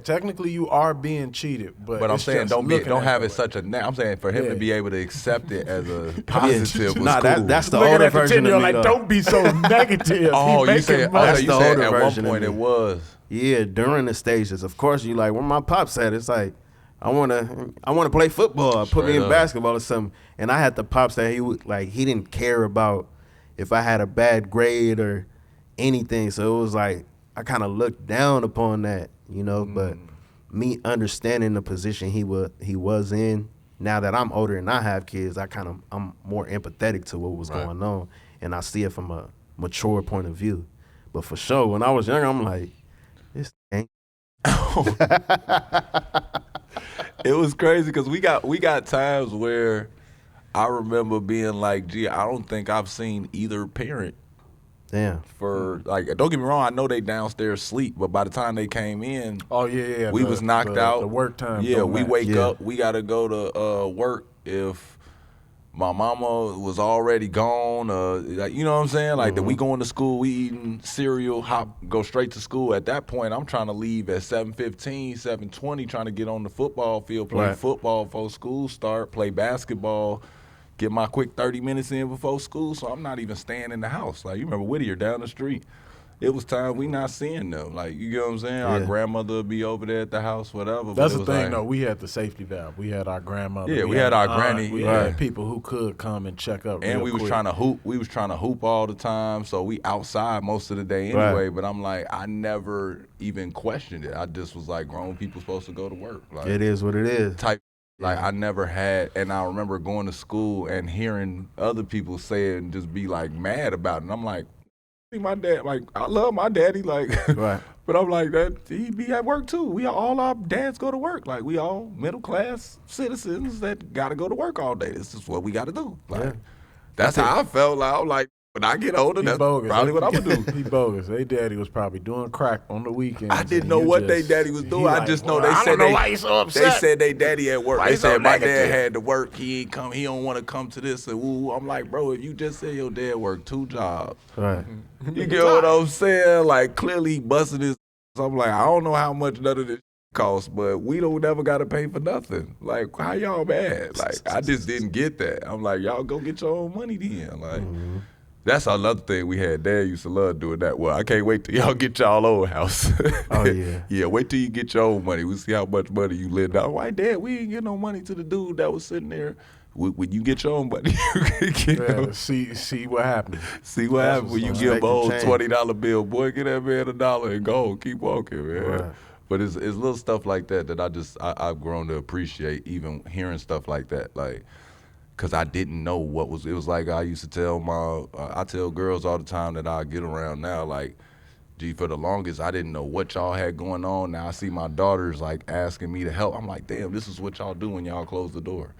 Technically you are being cheated, but I'm saying don't have it such a. I'm saying for him to be able to accept it as a positive. Nah, cool. that's the older version of me. Like, don't be so negative. Oh, you said that's the older At version. one point it was. Yeah, during the stages, of course, you like when my pops said it's like, I wanna play football. Put me in basketball or something. And I had the pops that he didn't care about if I had a bad grade or anything. So it was like I kind of looked down upon that, you know. But me understanding the position he was in, now that I'm older and I have kids, I'm more empathetic to what was going on, and I see it from a mature point of view. But for sure, when I was younger, I'm like, this ain't. It was crazy because we got times where I remember being like, gee, I don't think I've seen either parent. Damn. For like, don't get me wrong, I know they downstairs sleep, but by the time they came in, we was knocked out. The work time. Yeah, we wake up, we gotta go to work if my mama was already gone, like, you know what I'm saying? Like, that we going to school, we eating cereal, go straight to school. At that point, I'm trying to leave at 7:15, 7:20, trying to get on the football field, play football before school start, play basketball, get my quick 30 minutes in before school, so I'm not even staying in the house. Like, you remember Whittier down the street. It was time we not seeing them. Like, you know what I'm saying? Yeah. Our grandmother would be over there at the house, whatever. That's the thing, though. We had the safety valve. We had our grandmother. Yeah, we had our granny. We had people who could come and check up. And we was trying to hoop. We was trying to hoop all the time, so we outside most of the day anyway. But I'm like, I never even questioned it. I just was like, grown people supposed to go to work. Like, it is what it is. Like, I never had, and I remember going to school and hearing other people say it and just be like mad about it. And I'm like, my dad, like, I love my daddy, like, but I'm like, that he be at work too. All our dads go to work. Like, we all middle class citizens that got to go to work all day. This is what we got to do. Like, that's how I felt. Like, I'm like, when I get older, that's probably what I'm gonna do. He bogus. They daddy was probably doing crack on the weekends. I didn't know what they daddy was doing. I just know they said why he's so upset. They said they daddy at work. They said my dad had to work. He ain't come. He don't want to come to this. And woo. I'm like, bro, if you just said your dad worked 2 jobs, you get what I'm saying? Like, clearly he busting his. I'm like, I don't know how much none of this costs, but we don't never got to pay for nothing. Like, how y'all mad? Like, I just didn't get that. I'm like, y'all go get your own money then. Like, that's another thing we had. Dad used to love doing that. Well, I can't wait till y'all get y'all own house. Oh, yeah. Yeah, wait till you get your own money. We'll see how much money you live out. Why, Dad, we ain't get no money to the dude that was sitting there. When you get your own money, you can get Yeah, see what happens. See what happens when you what's give up. him old Expected $20 bill. Boy, get that man $1 and go. Keep walking, man. Right. But it's little stuff like that I've grown to appreciate, even hearing stuff like that. Like, because I didn't know what was. It was like I used to tell I tell girls all the time that I get around now, like, gee, for the longest, I didn't know what y'all had going on. Now I see my daughters, like, asking me to help. I'm like, damn, this is what y'all do when y'all close the door.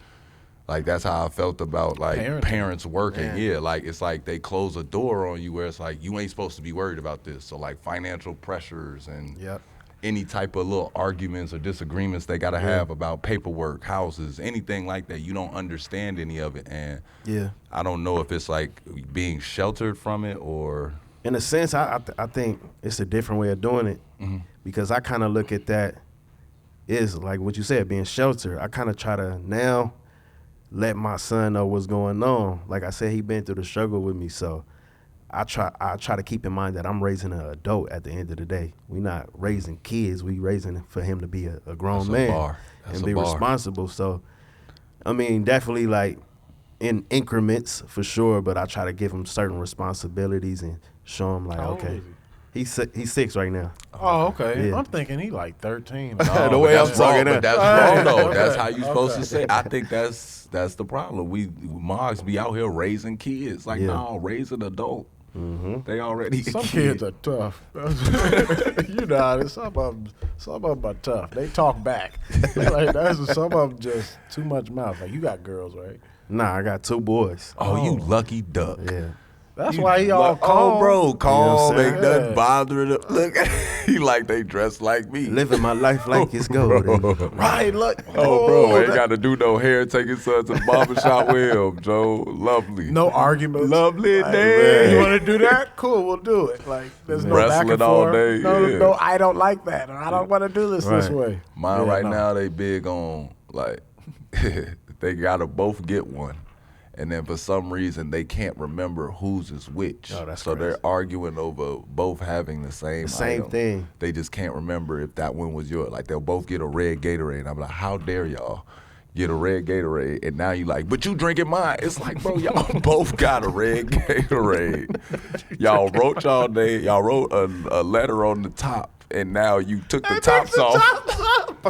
Like, that's how I felt about, like, Parenting. parents working. Yeah. Yeah, like, it's like they close a door on you where it's like, you ain't supposed to be worried about this. So, like, financial pressures and Yep. any type of little arguments or disagreements they got to have about paperwork, houses, anything like that. You don't understand any of it. And Yeah. I don't know if it's, like, being sheltered from it or... In a sense, I think it's a different way of doing it because I kind of look at that is like what you said, being sheltered. I kind of try to now let my son know what's going on. Like I said, he been through the struggle with me, so I try to keep in mind that I'm raising an adult at the end of the day. We're not raising kids. We raising for him to be a grown That's a man bar. That's and a be bar. responsible. So, I mean, definitely like in increments for sure, but I try to give him certain responsibilities and show him like, How old okay, is he? he's 6 right now. Oh, okay. Yeah. I'm thinking he like 13. No, The but way I'm that's wrong, talking but now. that's wrong though. Okay. That's how you supposed to Okay. say. I think that's the problem. We moms be out here raising kids. Like, Yeah. no, raise an adult. They already Some a kids kid. are tough. You know, some of them are tough. They talk back. Like some of them just too much mouth. Like, you got girls, right? Nah, I got 2 boys. Oh, you lucky duck. Yeah. That's You why he all calm. Oh, bro, calm. saying? Ain't nothing Yeah. bothering him. Look, he like they dress like me. Living my life like it's golden. Right, look. Oh, bro, ain't that- got to do no hair. Take his son to the barbershop with him, Joe. Lovely. no arguments. Lovely Like, day. you want to do that? Cool, we'll do it. Like, there's no back Wrestling and all forth. day, No, yeah. no, I don't like that. Or I don't want to do this Right. way. Mine Yeah, right no. now, they big on, like, they got to both get one. And then for some reason, they can't remember whose is which. Oh, that's so crazy. they're arguing over both having the same item. thing. They just can't remember if that one was yours. Like, they'll both get a red Gatorade. And I'm like, how dare y'all get a red Gatorade? And now you like, but you drinking mine. It's like, bro, y'all both got a red Gatorade. Y'all wrote y'all name. Y'all wrote a letter on the top. And now you took the tops off.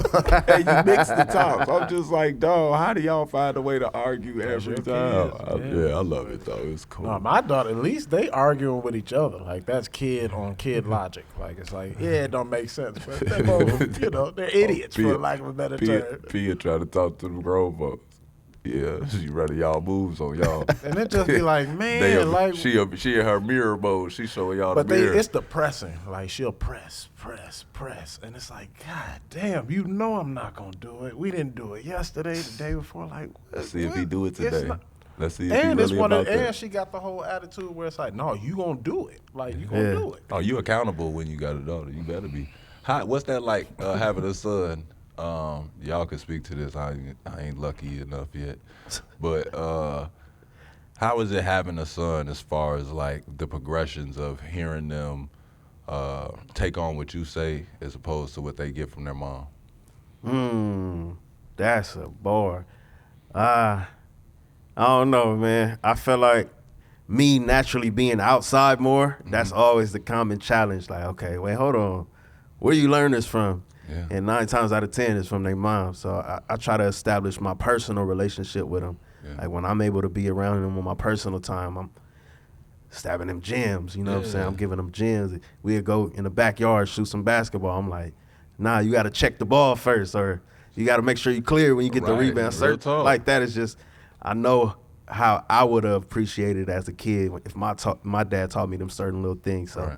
And you mixed the tops. I'm just like, dog, how do y'all find a way to argue every your time? kids, Yeah, I love it, though. It's cool. No, my daughter, at least they arguing with each other. Like, that's kid on kid logic. Like, it's like, yeah, it don't make sense. But they both, you know, they're idiots, for lack of a better term. Pia trying to talk to the grown folks. Yeah, she running y'all moves on y'all. And it just be like, man, They like, she in her mirror mode. She showing y'all but the mirror. it's depressing. Like, she'll press. And it's like, God damn, you know I'm not going to do it. We didn't do it yesterday, the day before. Like, Let's see if he do it It's today. not- Let's see if And he it's really one about of, and that. she got the whole attitude where it's like, no, you gonna do it. Like, you gonna Yeah. do it. Oh, you accountable when you got a daughter. You better be. What's that like having a son? Y'all can speak to this. I ain't lucky enough yet. But how is it having a son as far as like the progressions of hearing them take on what you say as opposed to what they get from their mom? That's a bar. I don't know, man. I feel like me naturally being outside more, that's always the common challenge. Like, okay, wait, hold on. Where you learn this from? Yeah. And 9 times out of 10 is from their mom. So I try to establish my personal relationship with them. Yeah. Like when I'm able to be around them on my personal time, I'm stabbing them gems. You know what I'm saying? Yeah. I'm giving them gems. We'd go in the backyard, shoot some basketball. I'm like, nah, you got to check the ball first, or you got to make sure you clear when you get the Right. rebound. Real Certain talk. like that is just, I know how I would have appreciated as a kid if my dad taught me them certain little things. So Right.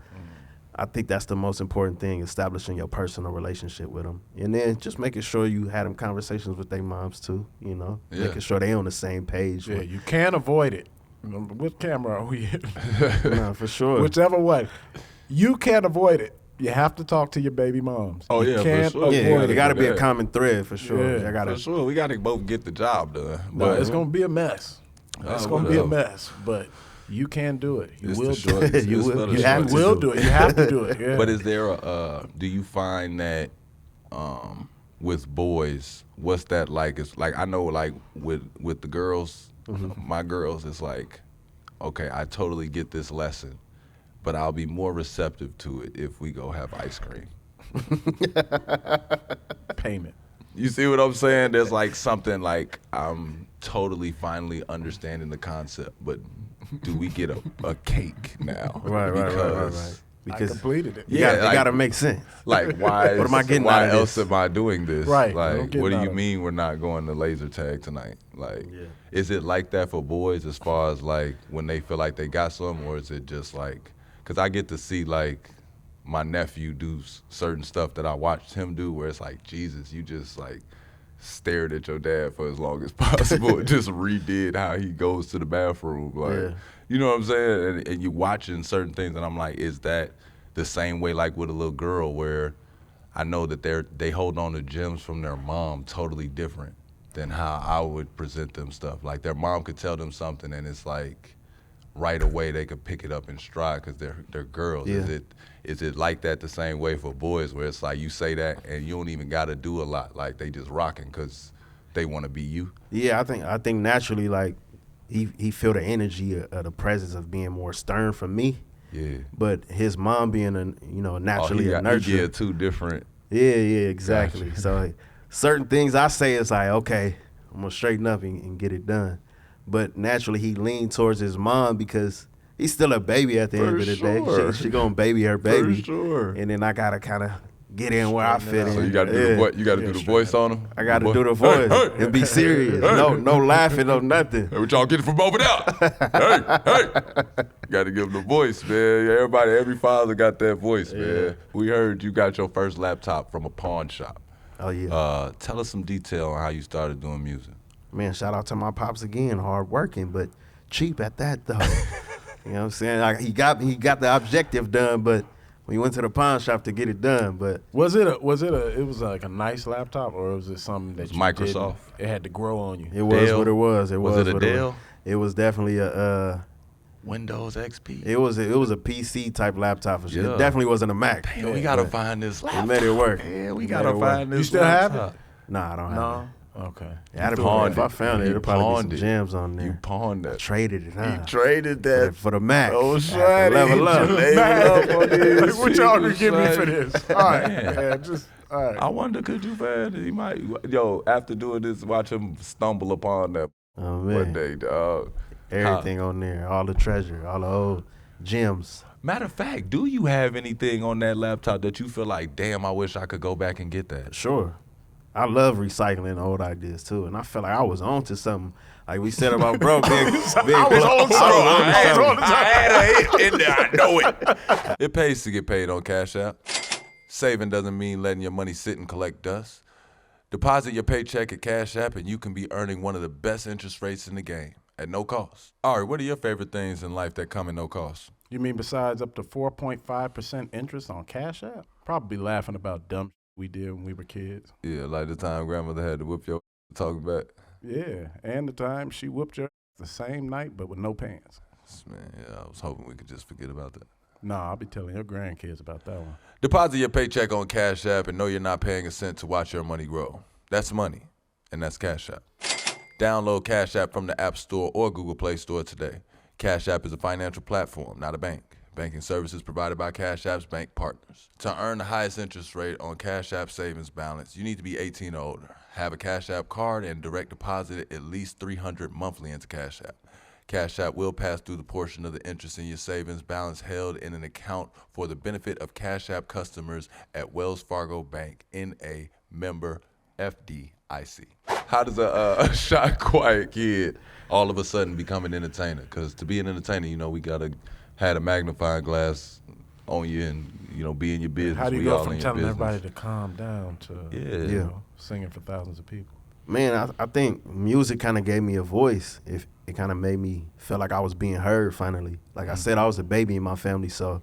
I think that's the most important thing, establishing your personal relationship with them. And then just making sure you had them conversations with their moms too, you know, Yeah. making sure they on the same page. Yeah, you can't avoid it. What camera are we in? Nah, for sure. Whichever way. You can't avoid it. You have to talk to your baby moms. Oh, you yeah, for can't sure. avoid Yeah, it. it got to be a that. common thread for sure. Yeah, I gotta, For sure, we got to both get the job done. No, But it's gonna be a mess. It's gonna be a whatever. mess, but you can do it. You It's will the do short. it. It's You for will- the you short have You to will do do it. You have to do it. Yeah. But is there do you find that with boys, what's that like? It's like, I know like with the girls, my girls, it's like, okay, I totally get this lesson, but I'll be more receptive to it if we go have ice cream. Payment. You see what I'm saying? There's like something like, I'm totally finally understanding the concept, but do we get a cake now? right. I Because completed it. Yeah, it like- got to make sense. Like, why? What am I getting Why out of else this? am I doing this? Right, what I'm Like, getting what do out you of mean we're not going to laser tag tonight? Like, Yeah. is it like that for boys as far as like when they feel like they got some, or is it just like? Because I get to see like my nephew do certain stuff that I watched him do, where it's like, Jesus, you just like stared at your dad for as long as possible and just redid how he goes to the bathroom. Like, Yeah. you know what I'm saying? And you watching certain things, and I'm like, is that the same way like with a little girl, where I know that they hold on to gems from their mom totally different than how I would present them stuff. Like, their mom could tell them something, and it's like right away they could pick it up in stride because they're girls. Yeah. Is it like that the same way for boys, where it's like you say that and you don't even got to do a lot, like they just rocking because they want to be you? Yeah, I think naturally, like he feel the energy of the presence of being more stern from me. Yeah. But his mom being naturally a he nurturer. get two different. Yeah, exactly. Gotcha. So like, certain things I say is like, okay, I'm gonna straighten up and get it done. But naturally he leaned towards his mom because he's still a baby at the For end of the sure. day. She gonna baby her baby. For sure. And then I gotta kind of get in where I fit in. So you got to do the you got to do the voice on him. I gotta do the voice and be serious. No laughing, no nothing. Hey, what y'all getting from over there? hey. Got to give them the voice, man. Every father got that voice, man. We heard you got your first laptop from a pawn shop. Oh yeah. Tell us some detail on how you started doing music. Man, shout out to my pops again, hard working, but cheap at that though. You know what I'm saying? Like, he got the objective done, but when he went to the pawn shop to get it done, but Was it like a nice laptop, or was it something that was you Microsoft. It had to grow on you. it was Dell? what it was. It Was was it a what Dell? It was definitely a Windows XP. it was a PC type laptop. For sure. Yeah. It definitely wasn't a Mac. Damn, we gotta find this It laptop. made it work. Yeah, we It gotta made it work. find this. You still have it? laptop. Nah, I don't have No. it. Okay. That'd be pawned if I it. found it, You it'd probably be pawned some it. gems on You there. pawned I that. traded it, huh? Traded that. For the Mac. Oh, I had to shawty. level up. You laid up on these Like, what y'all gonna people, give me son. for this? All right, Man. man, just all right. I wonder, could you find it? He might. Yo, after doing this, watch him stumble upon that Oh one man, day, dog. everything on there, all the treasure, all the old gems. Matter of fact, do you have anything on that laptop that you feel like, damn, I wish I could go back and get that? Sure. I love recycling old ideas too, and I feel like I was on to something. Like we said about bro, big. I was on something. I had a hit in there. I know it. It pays to get paid on Cash App. Saving doesn't mean letting your money sit and collect dust. Deposit your paycheck at Cash App, and you can be earning one of the best interest rates in the game at no cost. Ahrii, what are your favorite things in life that come at no cost? You mean besides up to 4.5% interest on Cash App? Probably laughing about dumb we did when we were kids. Yeah, like the time grandmother had to whip your talking back. Yeah, and the time she whooped your the same night, but with no pants. Man, yeah, I was hoping we could just forget about that. Nah, I'll be telling your grandkids about that one. Deposit your paycheck on Cash App and know you're not paying a cent to watch your money grow. That's money, and that's Cash App. Download Cash App from the App Store or Google Play Store today. Cash App is a financial platform, not a bank. Banking services provided by Cash App's bank partners. To earn the highest interest rate on Cash App savings balance, you need to be 18 or older, have a Cash App card, and direct deposit at least $300 monthly into Cash App. Cash App will pass through the portion of the interest in your savings balance held in an account for the benefit of Cash App customers at Wells Fargo Bank, N.A., member FDIC. How does a shy, quiet kid all of a sudden become an entertainer? Because to be an entertainer, you know, we got to have a magnifying glass on you and, you know, be in your business. How do you We go all from in your telling business. everybody to calm down to Yeah. singing for thousands of people? Man, I think music kind of gave me a voice. If it kind of made me feel like I was being heard finally. Like I said, I was a baby in my family, so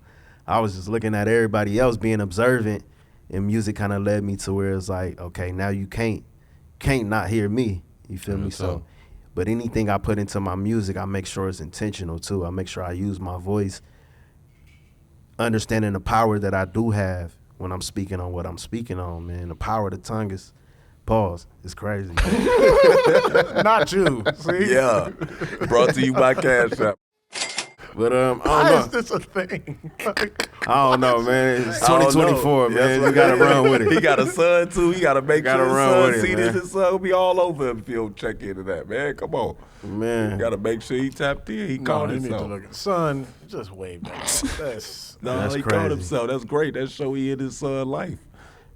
I was just looking at everybody else being observant, and music kind of led me to where it's like, okay, now you can't not hear me. You feel me? So, but anything I put into my music, I make sure it's intentional too. I make sure I use my voice, understanding the power that I do have when I'm speaking on what I'm speaking on, man. The power of the tongue is, pause, it's crazy. Not you. See? Yeah. Brought to you by Cash App. But I don't Why know. is this a thing? I don't know, man. It's I don't know. 2024, man. That's You what- gotta run with it. He got a son too. He gotta make Gotta sure his run son with it, see man. this. His son will be all over him if he don't check into that, man. Come on. Man. You gotta make sure he tapped in. He No, called you need to himself. look at son. Just wave that. Off. That's No, That's he crazy. called himself. That's great. That show he in his son life.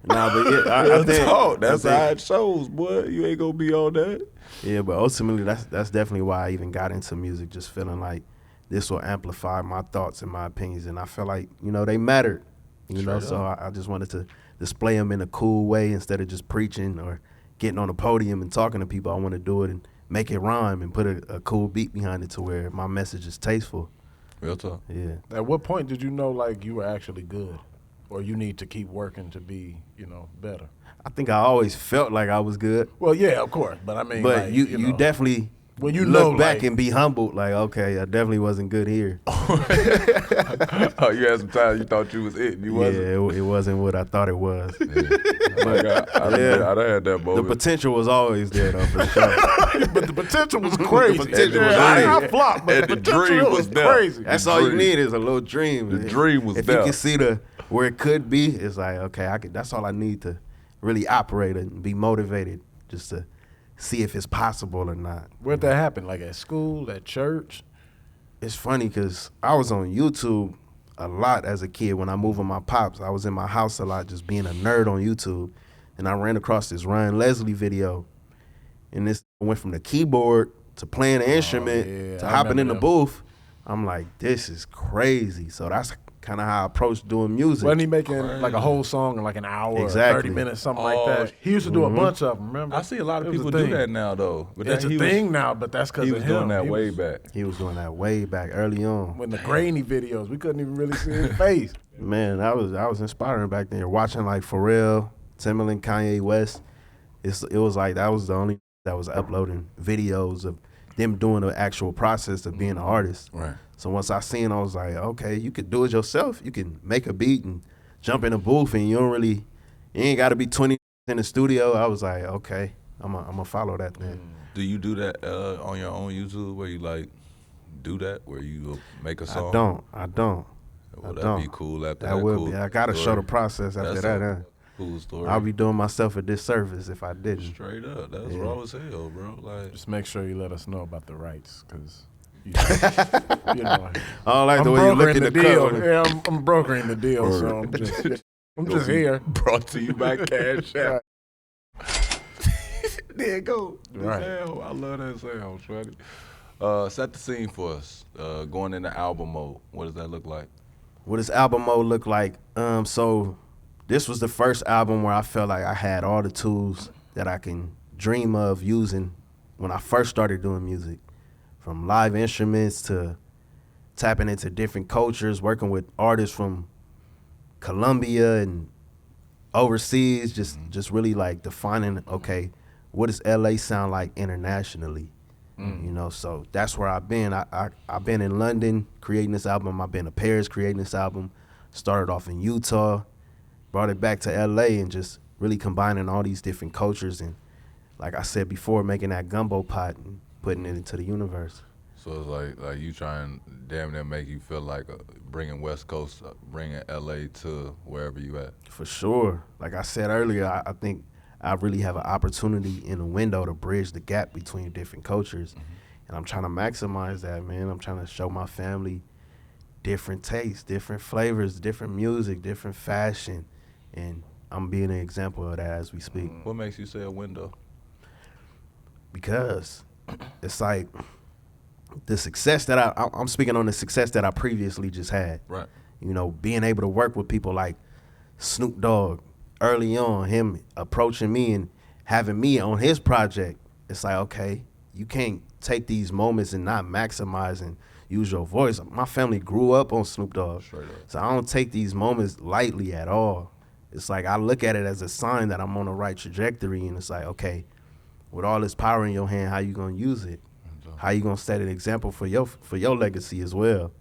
Nah, but yeah, I Real think talk. That's I think- how it shows, boy. You ain't gonna be on that. Yeah, but ultimately, that's definitely why I even got into music, just feeling like this will amplify my thoughts and my opinions, and I feel like, you know, they mattered, you know, so I just wanted to display them in a cool way instead of just preaching or getting on a podium and talking to people. I want to do it and make it rhyme and put a cool beat behind it to where my message is tasteful. Real talk. Yeah. At what point did you know like you were actually good, or you need to keep working to be, you know, better? I think I always felt like I was good, Well, yeah, of course, but I mean, but like, you know, definitely when you look know, back like, and be humbled, like, okay, I definitely wasn't good here. Oh, you had some time you thought you was it. And you wasn't. Yeah, it wasn't what I thought it was. Like, I done had that The moment. potential was always there, though, for sure. but the potential was crazy. potential was I there. flopped, but And the the potential dream was was there. crazy. That's The all you dream. need is a little dream. The dream was if there. you can see where it could be, it's like, okay, that's all I need to really operate and be motivated, just to see if it's possible or not. Where'd that happen? Like at school, at church? It's funny because I was on YouTube a lot as a kid when I moved with my pops. I was in my house a lot just being a nerd on YouTube, and I ran across this Ryan Leslie video, and this went from the keyboard to playing the instrument yeah, to I hopping in the remember booth. I'm like, this is crazy. So that's kind of how I approached doing music. Wasn't he making like a whole song in like an hour, or Exactly. 30 minutes, something Oh, like that? He used to do a bunch of them, remember? I see a lot of It was people a do thing. that now, though. But It's that, a thing now, but that's because He of was him. doing that He way was- back. He was doing that way back early on. When the grainy videos, we couldn't even really see his face. Man, I was inspiring back then. Watching like Pharrell, Timbaland, Kanye West. It was like that was the only that was uploading videos of them doing the actual process of being an artist. Right. So once I seen, I was like, okay, you could do it yourself. You can make a beat and jump in a booth, and you ain't got to be 20 in the studio. I was like, okay, I'm gonna follow that then. Do you do that on your own YouTube where you like do that where you make a song? I don't. Well, I that'd don't. be cool after That that. would cool be. I gotta show story. the process after That's that. a Huh? cool story. I'll be doing myself a disservice if I didn't. Straight up. That's Yeah. raw as hell, bro. Like, Just make sure you let us know about the rights, because, you know, I don't like I'm the way you look brokering at the the deal. cover. Yeah, I'm brokering the deal, so I'm just here. brought to you by Cash App. There you go. The Right. sound. I love that sound, Shreddy. Set the scene for us. Going into album mode. What does that look like? What does album mode look like? So this was the first album where I felt like I had all the tools that I can dream of using when I first started doing music. From live instruments to tapping into different cultures, working with artists from Colombia and overseas, just really like defining, okay, what does LA sound like internationally? You know, so that's where I've been. I've been in London creating this album. I've been to Paris creating this album. Started off in Utah, brought it back to LA, and just really combining all these different cultures. And like I said before, making that gumbo pot and putting it into the universe. So it's like you trying damn near make you feel like bringing West Coast, bringing LA to wherever you at. For sure. Like I said earlier, I think I really have an opportunity in a window to bridge the gap between different cultures. And I'm trying to maximize that, man. I'm trying to show my family different tastes, different flavors, different music, different fashion. And I'm being an example of that as we speak. What makes you say a window? Because it's like the success that I'm speaking on the success that I previously just had. Right. You know, being able to work with people like Snoop Dogg early on, him approaching me and having me on his project. It's like, okay, you can't take these moments and not maximize and use your voice. My family grew up on Snoop Dogg. So I don't take these moments lightly at all. It's like I look at it as a sign that I'm on the right trajectory, and it's like, okay, with all this power in your hand, how you gonna use it? How you gonna set an example for your legacy as well?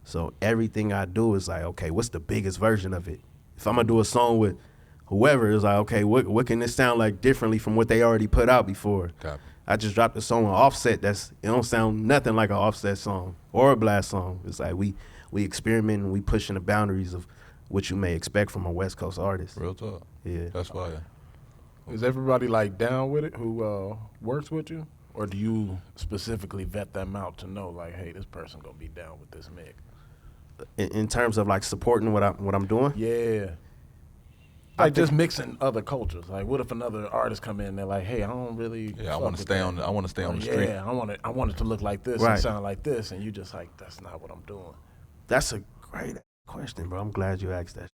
So everything I do is like, okay, what's the biggest version of it? If I'm gonna do a song with whoever, it's like, okay, what can this sound like differently from what they already put out before? Copy. I just dropped a song on Offset it don't sound nothing like an Offset song or a Blxst song. It's like we experimenting, we pushing the boundaries of what you may expect from a West Coast artist. Real talk. Yeah. That's fire. Is everybody like down with it who works with you? Or do you specifically vet them out to know like, hey, this person gonna be down with this mix? In terms of like supporting what I'm doing? Yeah. Like just mixing other cultures. Like, what if another artist come in and they're like, "Hey, I don't really." Yeah, I want to stay on the street. Yeah, I want it to look like this and sound like this, and you just like, that's not what I'm doing. That's a great question, bro. I'm glad you asked that.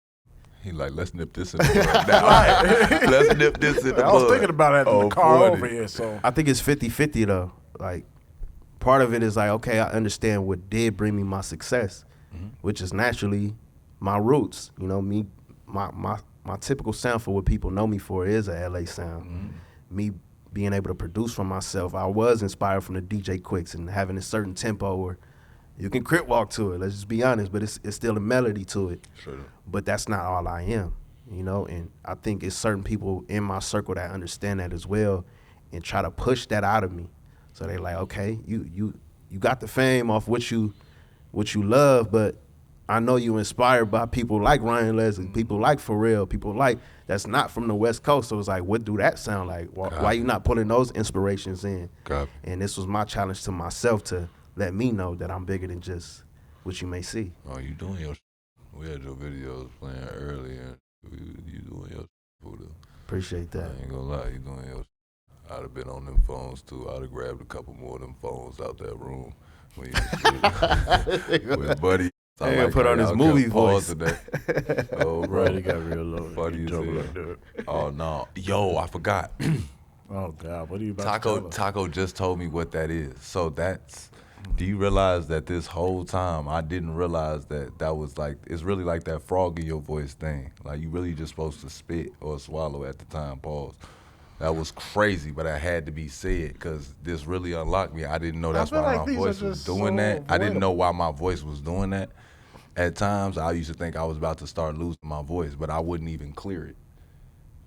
He like, let's nip this in the bud now. Let's nip this in the bud. I was thinking about it in the car over here. So I think it's 50-50 though. Like, part of it is like, okay, I understand what did bring me my success, which is naturally my roots. You know, me, my typical sound for what people know me for is a LA sound. Me being able to produce for myself, I was inspired from the DJ Quicks and having a certain tempo where you can crip walk to it, let's just be honest, but it's still a melody to it. Sure. But that's not all I am, you know, and I think it's certain people in my circle that understand that as well and try to push that out of me. So they like, okay, you got the fame off what you love, but I know you inspired by people like Ryan Leslie, people like Pharrell, people like that's not from the West Coast. So it's like, what do that sound like? Why you not pulling those inspirations in? And this was my challenge to myself to let me know that I'm bigger than just what you may see. Oh, you doing your we had your videos playing earlier. You doing your for the Appreciate that. I ain't gonna lie, you doing your I'd have been on them phones too. I'd have grabbed a couple more of them phones out that room when you with Buddy. I put on his movie voice. Today. Oh, bro. Right, he got real low. Funny as hell. Oh, no. Yo, I forgot. Oh, God. What are you about to tell us? Taco just told me what that is. So that's, do you realize that this whole time I didn't realize that was like, it's really like that frog in your voice thing. Like you really just supposed to spit or swallow at the time, pause. That was crazy, but I had to be said because this really unlocked me. I didn't know that's why my voice was doing that. I didn't know why my voice was doing that. At times, I used to think I was about to start losing my voice, but I wouldn't even clear it.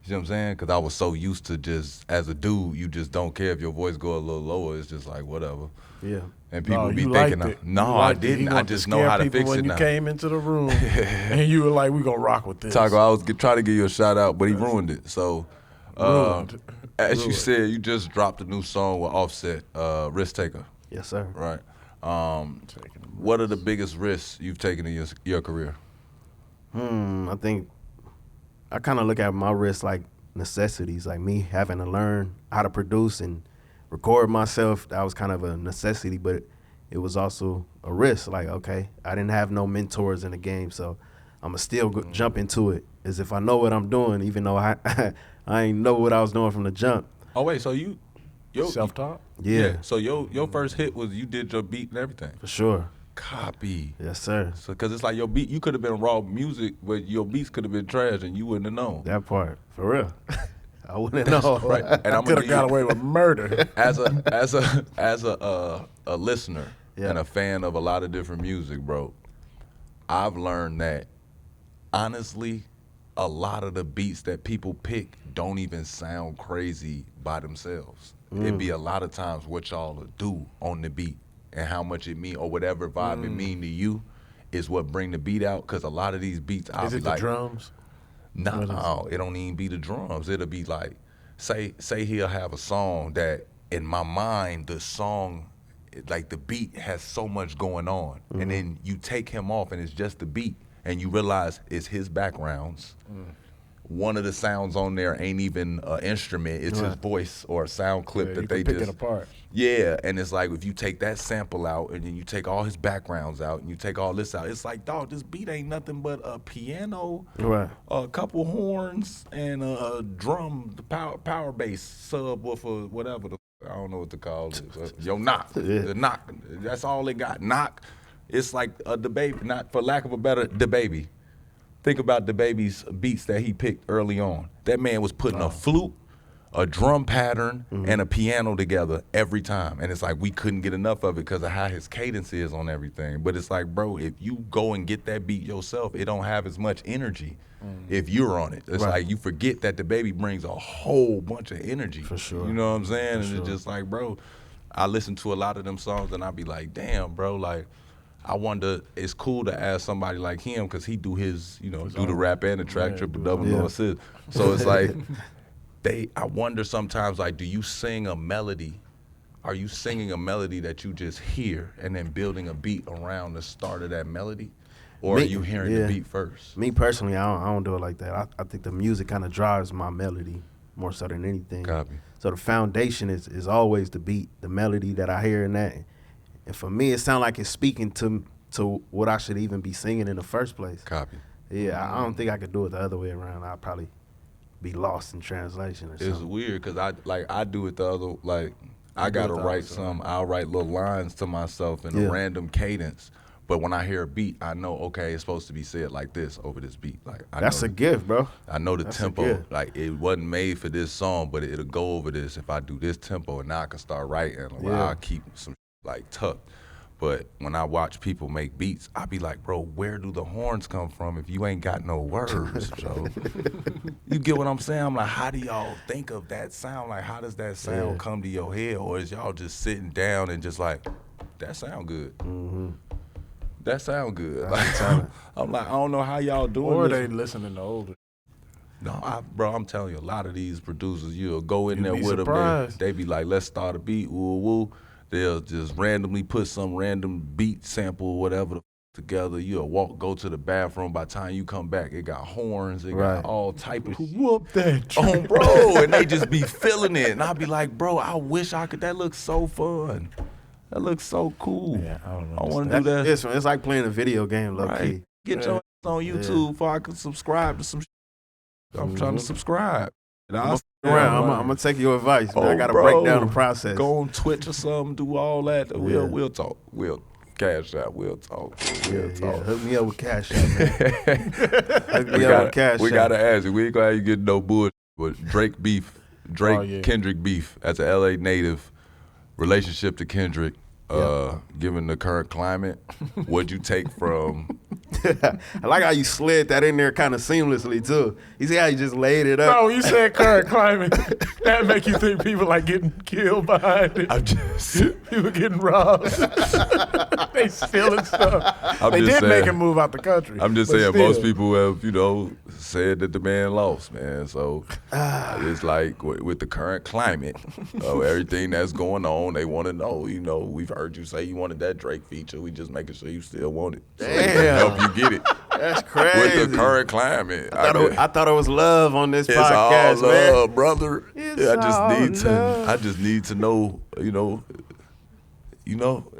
You know what I'm saying? Because I was so used to just, as a dude, you just don't care if your voice go a little lower. It's just like, whatever. Yeah. And people be thinking, no, I didn't. I just know how to fix it when now. You came into the room and you were like, we going to rock with this. Taco, I was trying to give you a shout out, but he ruined it. So, as you said, you just dropped a new song with Offset, Risk Taker. Yes, sir. Right. What are the biggest risks you've taken in your career? I think I kind of look at my risks like necessities, like me having to learn how to produce and record myself. That was kind of a necessity, but it was also a risk. Like, okay, I didn't have no mentors in the game, so I'm going to still jump into it as if I know what I'm doing, even though I ain't know what I was doing from the jump. Oh, wait, so you self-taught? Yeah. So your first hit was you did your beat and everything? For sure. Copy. Yes, sir. So, because it's like your beat, you could have been raw music, but your beats could have been trash and you wouldn't have known. That part. For real. I wouldn't know. Right. And I could have got away with murder. As a listener and a fan of a lot of different music, bro, I've learned that honestly, a lot of the beats that people pick don't even sound crazy by themselves. It'd be a lot of times what y'all do on the beat and how much it mean or whatever vibe it mean to you is what bring the beat out. Because a lot of these beats, I'll be like, the drums? No, it don't even be the drums. It'll be like, say he'll have a song that in my mind, the song, like the beat has so much going on. And then you take him off and it's just the beat and you realize it's his backgrounds. One of the sounds on there ain't even an instrument. It's his voice or a sound clip that they pick just it apart. Yeah, and it's like if you take that sample out and then you take all his backgrounds out and you take all this out, it's like, dog, this beat ain't nothing but a piano, a couple horns, and a drum, the power bass sub with a whatever. I don't know what to call it. Yo, knock. The knock. That's all they got. Knock. It's like the baby, not for lack of a better, the baby. Think about the baby's beats that he picked early on. That man was putting a flute, a drum pattern, and a piano together every time. And it's like we couldn't get enough of it because of how his cadence is on everything. But it's like, bro, if you go and get that beat yourself, it don't have as much energy if you're on it. It's like you forget that the baby brings a whole bunch of energy. For sure. You know what I'm saying? For And it's just like, bro, I listen to a lot of them songs and I be like, damn, bro, like, I wonder, it's cool to ask somebody like him because he do his, do the rap and the track, triple double, no assist. So it's like, I wonder sometimes, like, do you sing a melody? Are you singing a melody that you just hear and then building a beat around the start of that melody? Or are you hearing the beat first? Me personally, I don't do it like that. I think the music kind of drives my melody more so than anything. Copy. So the foundation is always the beat, the melody that I hear in that. And for me, it sounds like it's speaking to what I should even be singing in the first place. Copy. Yeah, I don't think I could do it the other way around. I'd probably be lost in translation or something. It's weird because I do it the other, like, I got to write I'll write little lines to myself in a random cadence. But when I hear a beat, I know, okay, it's supposed to be said like this over this beat. Like That's a gift, bro. I know the tempo. Like, it wasn't made for this song, but it'll go over this if I do this tempo, and now I can start writing. I'll keep some like tucked. But when I watch people make beats, I be like, bro, where do the horns come from if you ain't got no words, Joe? You get what I'm saying? I'm like, how do y'all think of that sound? Like, how does that sound come to your head? Or is y'all just sitting down and just like, that sound good? That sound good. Like, I'm like, I don't know how y'all doing or this. they listening to older. No, bro, I'm telling you, a lot of these producers, you'll go in there be with surprised. them, they be like, let's start a beat, woo woo. They'll just randomly put some random beat sample or whatever together. You'll go to the bathroom. By the time you come back, it got horns. It got all type of Whoop that. Oh, bro, and they just be feeling it. And I be like, bro, I wish I could. That looks so fun. That looks so cool. Yeah, I don't know. I want to do that. It's like playing a video game, low key. Get your ass on YouTube before I can subscribe to some shit. I'm trying to subscribe. And I'm gonna take your advice, man. I gotta break down the process. Go on Twitch or something, do all that. We'll talk. We'll cash out. We'll talk. We'll talk. Hook me up with cash out, man. Hook me up with cash out. We gotta ask you. We ain't gonna have you get no bullshit. But Drake beef, Kendrick beef as a LA native, relationship to Kendrick, given the current climate, what'd you take from? I like how you slid that in there kind of seamlessly too. You see how you just laid it up? Bro, you said current climate. That make you think people like getting killed behind it. I'm just people getting robbed. They stealing stuff. They did saying, make him move out the country. I'm just saying most people have, said that the man lost, man. So it's like with the current climate of everything that's going on, they want to know, we've heard you say you wanted that Drake feature. We just making sure you still want it. So Damn. help you get it. That's crazy. With the current climate. I thought it was love on this it's podcast, all love, man. brother. I just need to know,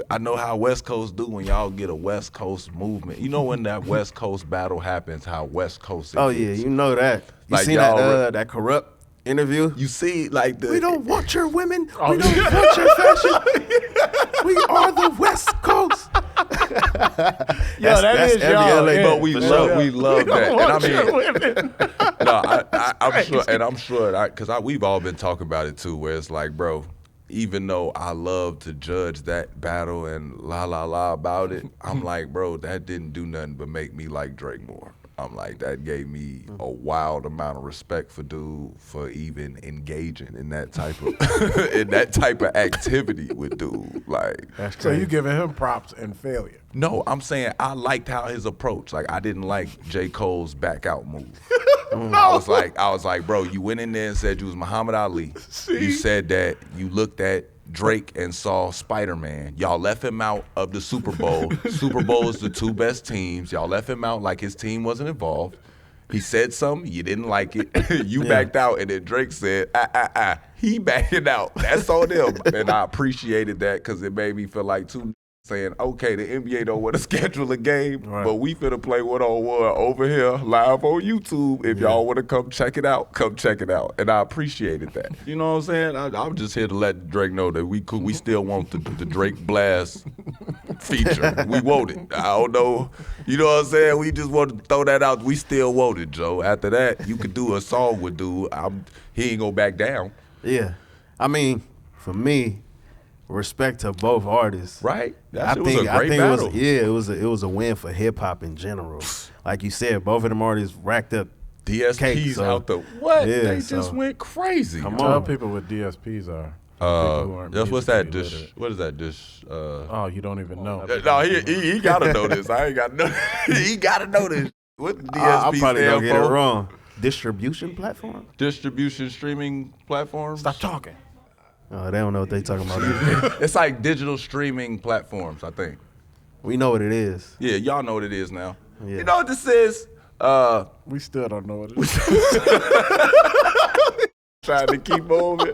I know how West Coast do when y'all get a West Coast movement. You know when that West Coast battle happens, how West Coast Oh yeah, you know that. You Like seen that corrupt interview? You see, like we don't want your women. We don't want your fashion. We are the West Coast. That's every y'all. LA, but we love that. And I mean, I'm sure, because we've all been talking about it too, where it's like, bro, even though I love to judge that battle and la about it, I'm like, bro, that didn't do nothing but make me like Drake more. I'm like, that gave me a wild amount of respect for dude for even engaging in that type of activity with dude. Like, so you giving him props and failure? No, I'm saying I liked how his approach. Like, I didn't like J. Cole's back out move. I was like, bro, you went in there and said you was Muhammad Ali. You said that you looked at Drake and saw Spider-Man. Y'all left him out of the Super Bowl. Super Bowl is the two best teams. Y'all left him out like his team wasn't involved. He said something, you didn't like it. You backed out, and then Drake said, he backing out. That's on them. And I appreciated that because it made me feel like two saying, okay, the NBA don't want to schedule a game, Right. but we finna play one-on-one over here live on YouTube. If y'all want to come check it out, come check it out. And I appreciated that. You know what I'm saying? I'm just here to let Drake know that we still want the Drake Blxst feature. We want it. I don't know. You know what I'm saying? We just want to throw that out. We still want it, Joe. After that, you could do a song with dude. He ain't gonna back down. Yeah. I mean, for me, respect to both artists. Right? That was a great battle. It was a win for hip hop in general. Like you said, both of them artists racked up DSPs cake, so, out the what? yeah, They so, just went crazy. Come Tell on. people what DSPs are. People who aren't That's what's that musically dish? literate. What is that dish? Oh, you don't even know. No, he gotta know this. I ain't gotta know. He gotta know this. What the DSP I'll probably stand gonna get it for? wrong. Distribution platform? Distribution streaming platforms. Stop talking. Oh, they don't know what they talking about either. It's like digital streaming platforms, I think. We know what it is. Yeah, y'all know what it is now. Yeah. You know what this is? We still don't know what it is. Trying to keep moving.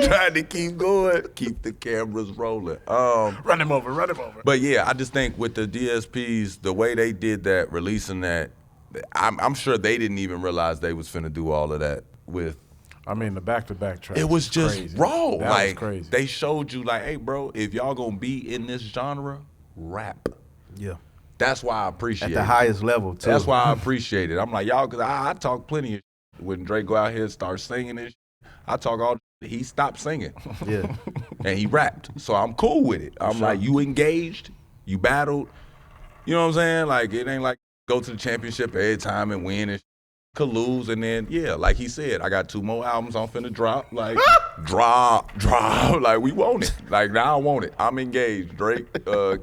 Trying to keep going. Keep the cameras rolling. Run him over. But yeah, I just think with the DSPs, the way they did that, releasing that, I'm sure they didn't even realize they was finna do all of that with. I mean, the back-to-back tracks. It was just crazy. raw. That like was crazy. they showed you, like, hey, bro, if y'all gonna be in this genre, rap. Yeah. That's why I appreciate At it. the highest level, too. That's why I appreciate it. I'm like, y'all, because I talk plenty of shit. When Drake go out here and start singing this shit, I talk all the he stopped singing. Yeah. And he rapped. So I'm cool with it. I'm like, you engaged, you battled. You know what I'm saying? Like, it ain't like go to the championship every time and win and could lose. And then, yeah, like he said, I got 2 more albums I'm finna drop. Like, drop. Like, we want it. Like, now I want it. I'm engaged. Drake,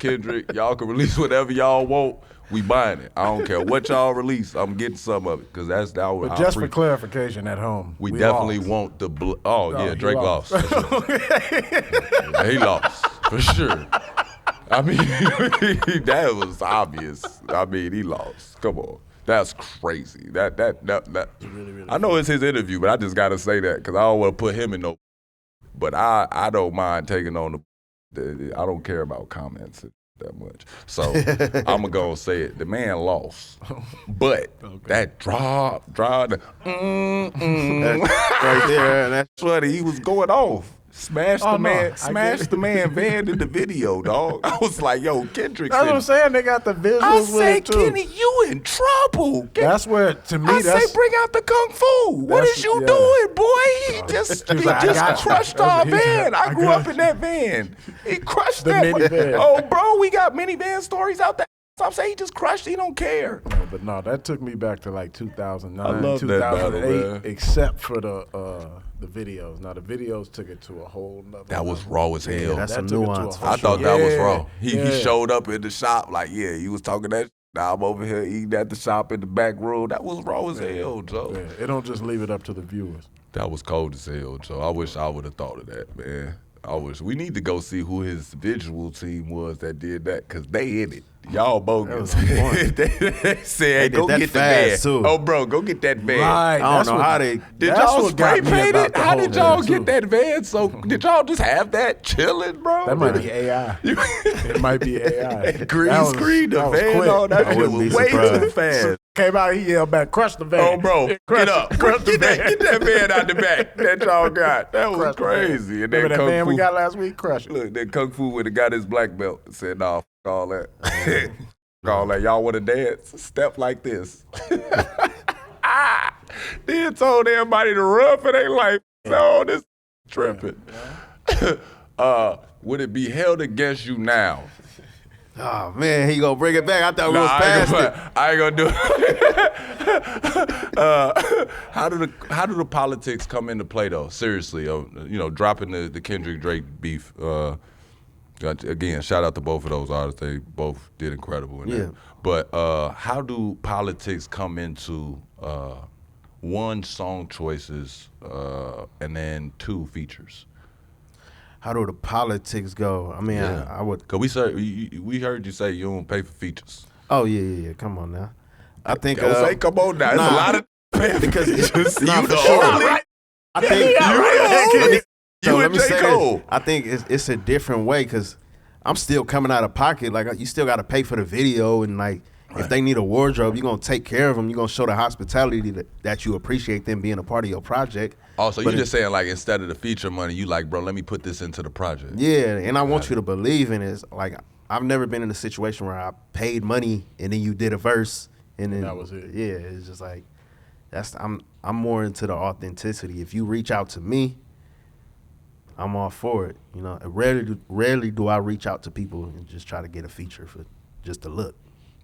Kendrick, y'all can release whatever y'all want. We buying it. I don't care what y'all release. I'm getting some of it because that's that. But just for clarification at home, we definitely lost. want the. Yeah, he Drake lost. lost. For sure. Yeah, he lost for sure. I mean, that was obvious. I mean, he lost. Come on, that's crazy. That really I know it's his interview, but I just gotta say that because I don't want to put him in no. But I don't mind taking on the. I don't care about comments that much. So I'm gonna go and say it. The man lost, but that drop, the Right there. That's funny. He was going off. Smashed Oh, the no, man, I smashed get the man van in the video, dog. I was like, yo, Kendrick That's what I'm said, saying. They got the visuals I with say, it too. Kenny, you in trouble. That's where, to me, I that's say, bring out the kung fu. What That's- is you yeah. doing, boy? He just, He was like, I got you. crushed our That's- van. I I grew got up in you. that van. He crushed The that minivan. Oh, bro, we got minivan stories out there. So I'm saying he just crushed. He don't care. No, but no, that took me back to like 2009, I love that battle, 2008, man. except for the videos. Now the videos took it to a whole nother That was level. raw as hell. that's That some took it to a nuance. whole I thought that was raw. He Yeah. showed up in the shop like, yeah, he was talking that. Now I'm over here eating at the shop in the back room. That was raw as hell, Joe. Yeah, it don't just leave it up to the viewers. That was cold as hell, Joe. I wish I would have thought of that, man. I wish we need to go see who his visual team was that did that, cause they in it. Y'all bogus. That was on point. They said, They go did that get the van. fast, too. Oh, bro, go get that van. Right. I don't that's know what- how they. Did That's y'all what got spray me paint about it? the How whole did y'all thing, get too. that van? So did y'all just have that chilling, bro? That might be AI. It might be AI. Green That was- screen, the that was van quick. on that I shit wouldn't was be way too surprised. fast. Came out, he yelled back, crush the van. Oh, bro, Crush get up. it, crush the van. Get that van out the back that y'all got. That was Crush the van. crazy. And then Remember that Kung van we Fu- got last week? Crush it. Look, then Kung Fu would have got his black belt and said, nah, f all that. F all that. Y'all want to dance? Step like this. Then told everybody to run for their life. No, this tripping. Would it be held against you now? Oh man, he gonna bring it back. I thought we was Nah, past it. I ain't gonna do it. How do the politics come into play though? Seriously, dropping the Kendrick Drake beef. Again, shout out to both of those artists. They both did incredible in Yeah. that. But how do politics come into one, song choices, and then 2, features? How do the politics go? I mean, Yeah. I would. Cause we heard you say you don't pay for features. Oh yeah. Come on now. I think. Don't say come on now. It's nah. a lot of Because you nah, the for sure. only. I think. You the only. So You let and me J. say Cole. this. I think it's a different way because I'm still coming out of pocket. Like, you still got to pay for the video, and like, if they need a wardrobe, you're gonna take care of them. You're gonna show the hospitality that you appreciate them being a part of your project. Also, you're just saying, like, instead of the feature money, you like, bro, let me put this into the project. Yeah, and I want you to believe in it. Like, I've never been in a situation where I paid money and then you did a verse and then that was it. Yeah, it's just like I'm more into the authenticity. If you reach out to me, I'm all for it. You know, rarely do I reach out to people and just try to get a feature for just a look.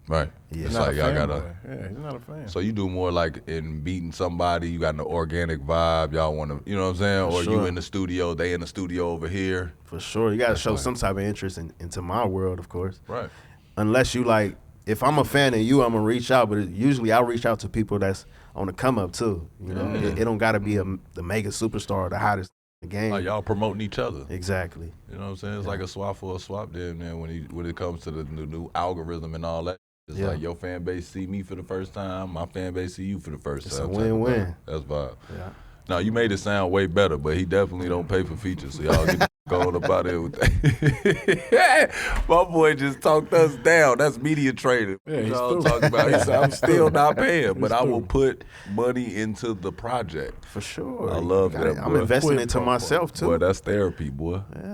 Right. Yeah. It's Not like a y'all fan gotta. boy. Yeah, he's not a fan. So you do more like in meeting somebody, you got an organic vibe, y'all want to, you know what I'm saying? Or Sure. you in the studio, they in the studio over here. For sure. You got to show some type of interest into my world, of course. Right. Unless you like, if I'm a fan of you, I'm going to reach out. But usually I'll reach out to people that's on the come up too. You know, it don't got to be the mega superstar or the hottest in the game. Like y'all promoting each other. Exactly. You know what I'm saying? It's like a swap for a swap there, man, when it comes to the new algorithm and all that. It's like your fan base see me for the first time, my fan base see you for the first It's time. a win-win. That's vibe. Yeah. Now, you made it sound way better, but he definitely don't pay for features, so y'all get going about it with that. My boy just talked us down. That's media trading. Yeah, he's all through. talking about. He said, I'm still not paying, but I will through. put money into the project. For sure. I love that, I'm boy. investing Quid into pro quo. myself too. Boy, that's therapy, boy. He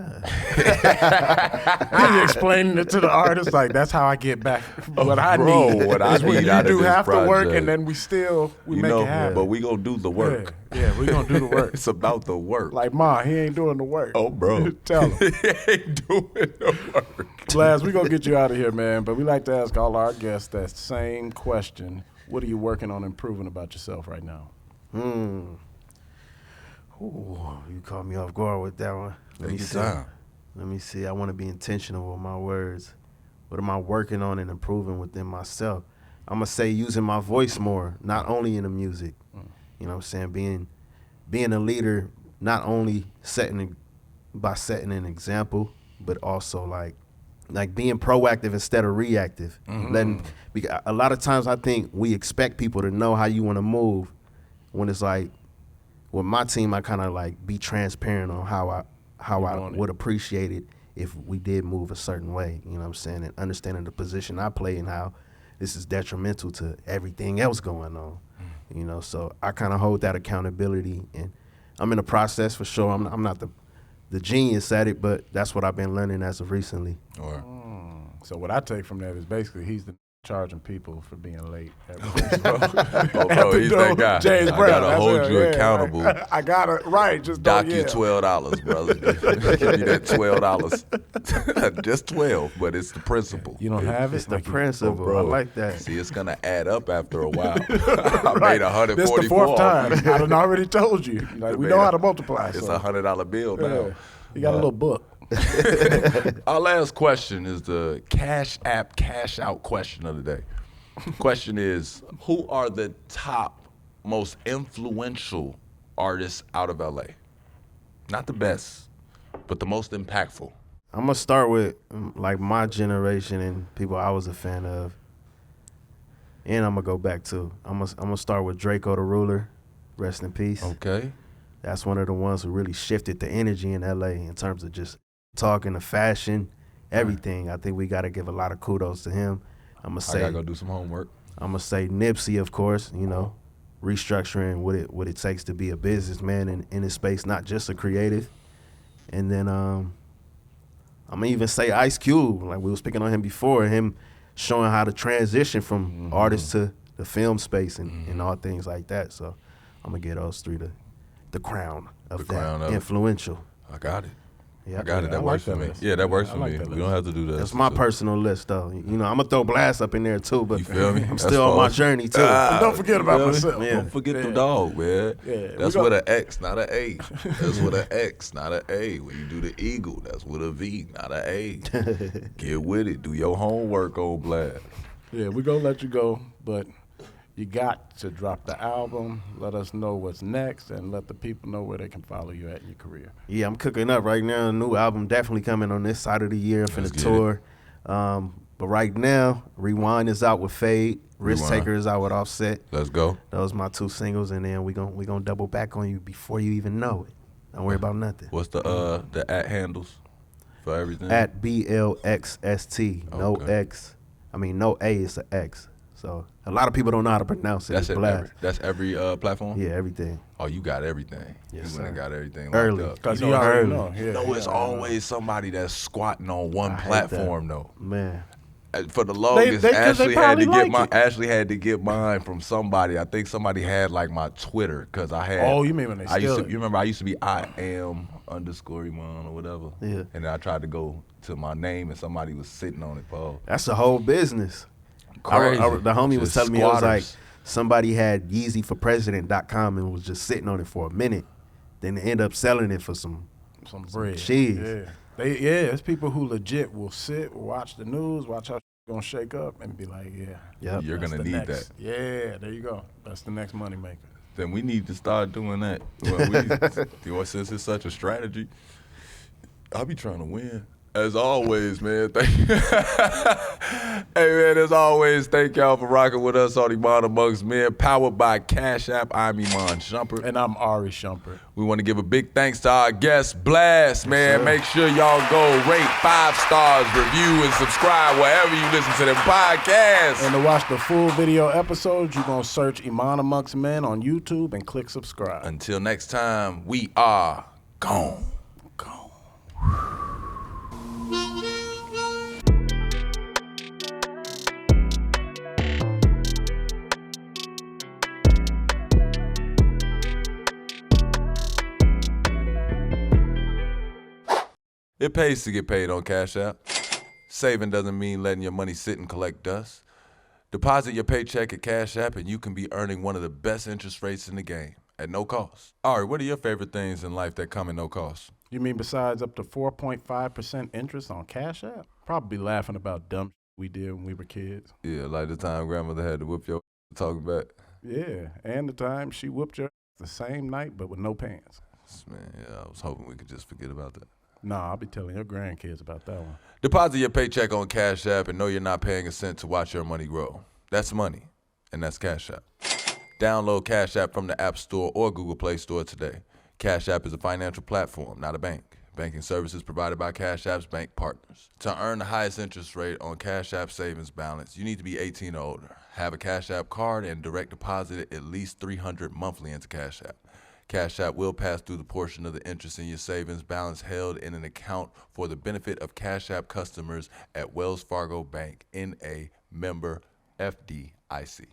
explaining it to the artist like that's how I get back what I bro, need. what I is when need you out of do this half the work project. and then we You make know, it happen. but we gonna do the work. Yeah, we gonna do the work. It's about the work. Like Ma, he ain't doing the work. Oh, bro. Tell him. He ain't doing the work. Blxst, we gonna get you out of here, man. But we like to ask all our guests that same question. What are you working on improving about yourself right now? Ooh, you caught me off guard with that one. Take your time. Let me see. I want to be intentional with my words. What am I working on and improving within myself? I'm going to say using my voice more, not only in the music. You know what I'm saying? Being a leader, not only setting an example, but also like being proactive instead of reactive. A lot of times I think we expect people to know how you want to move when it's like, with my team, I kind of like be transparent on how I would appreciate it if we did move a certain way, you know what I'm saying, and understanding the position I play and how this is detrimental to everything else going on, you know. So I kind of hold that accountability, and I'm in the process for sure. I'm not the genius at it, but that's what I've been learning as of recently. Or So what I take from that is basically he's charging people for being late. oh, bro, he's that guy. James I Brown, gotta that's hold it, you yeah. accountable. I got it right. Just Dock don't you yell. $12, brother. Give me that $12. Just 12, but it's the principle. You don't have it. It's the Like, principle. bro. I like that. See, it's gonna add up after a while. I made 144. This the fourth time. I done already told you. Like, we know how to multiply. It's so. a $100 bill now. Yeah. You got a little book. Our last question is the Cash App Cash Out question of the day. Question is, who are the top most influential artists out of LA? Not the best, but the most impactful. I'm gonna start with like my generation and people I was a fan of, and I'm gonna go back to. I'm gonna start with Draco the Ruler, rest in peace. Okay. That's one of the ones who really shifted the energy in LA in terms of just talking to fashion, everything. I think we gotta give a lot of kudos to him. I'm gonna I say gotta go do some homework. I'm gonna say Nipsey, of course. You know, restructuring what it takes to be a businessman in his space, not just a creative. And then I'm gonna even say Ice Cube, like we were speaking on him before, him showing how to transition from artist to the film space and all things like that. So I'm gonna get those three the crown of influential. I got it. Yeah, I got it. That I works like for that me. list. Yeah, that works I for like me. that We list. don't have to do that. That's my personal list, though. You know, I'm gonna throw Blxst up in there too, but You feel me? I'm That's still on my false. journey too. And don't forget about You feel me? myself. Yeah. Don't forget the dog, man. Yeah, That's we with an X, not an A. That's with an X, not an A. When you do the eagle, that's with a V, not an A. Get with it. Do your homework, old Blxst. Yeah, we're going to let you go, but you got to drop the album, let us know what's next, and let the people know where they can follow you at in your career. Yeah, I'm cooking up right now. A new album definitely coming on this side of the year. I'm finna Let's get tour. But right now, Rewind is out with Fade. Risk Rewind. Taker is out with Offset. Let's go. Those my two singles, and then we gonna double back on you before you even know it. Don't worry about nothing. What's the @ handles for everything? At BLXST. No Okay. X. I mean, no A, it's an X. So a lot of people don't know how to pronounce it. That's It's every, Blxst. that's every platform? Yeah, everything. Oh, you got everything. Yes, You went and sir. got everything Early. locked up. Because You you know, already early. know. Yeah, You know, it's you already know. always somebody that's squatting on one I hate platform, though. Man. For the longest, 'cause they Ashley had to probably get like it. Ashley had to get mine from somebody. I think somebody had like my Twitter because I had. Oh, you mean when they I used steal to. it? You remember I used to be I am _ Iman or whatever. Yeah. And then I tried to go to my name and somebody was sitting on it, Paul. That's a whole business. Crazy. The homie was Just telling me, it was like, squatters. somebody had YeezyForPresident.com and was just sitting on it for a minute. Then they end up selling it for some bread. cheese. Yeah. It's people who legit will sit, watch the news, watch how gonna shake up and be like, Yep. You're that's gonna the need next. that. Yeah, there you go. That's the next money maker. Then we need to start doing that. Well, since it's such a strategy, I'll be trying to win. As always, man. Hey, man, as always, thank y'all for rocking with us on Iman Amongst Men, powered by Cash App. I'm Iman Shumpert. And I'm Ahrii Shumpert. We want to give a big thanks to our guest, Blxst, man. Make sure y'all go rate 5 stars, review, and subscribe wherever you listen to them podcasts. And to watch the full video episodes, you're going to search Iman Amongst Men on YouTube and click subscribe. Until next time, we are gone. It pays to get paid on Cash App. Saving doesn't mean letting your money sit and collect dust. Deposit your paycheck at Cash App and you can be earning one of the best interest rates in the game at no cost. Ahrii, what are your favorite things in life that come at no cost? You mean besides up to 4.5% interest on Cash App? Probably laughing about dumb we did when we were kids. Yeah, like the time grandmother had to whip your talking back. Yeah, and the time she whooped your the same night but with no pants. Man, yeah, I was hoping we could just forget about that. Nah, I'll be telling your grandkids about that one. Deposit your paycheck on Cash App and know you're not paying a cent to watch your money grow. That's money, and that's Cash App. Download Cash App from the App Store or Google Play Store today. Cash App is a financial platform, not a bank. Banking services provided by Cash App's bank partners. To earn the highest interest rate on Cash App savings balance, you need to be 18 or older, have a Cash App card, and direct deposit at least $300 monthly into Cash App. Cash App will pass through the portion of the interest in your savings balance held in an account for the benefit of Cash App customers at Wells Fargo Bank, N.A., member FDIC.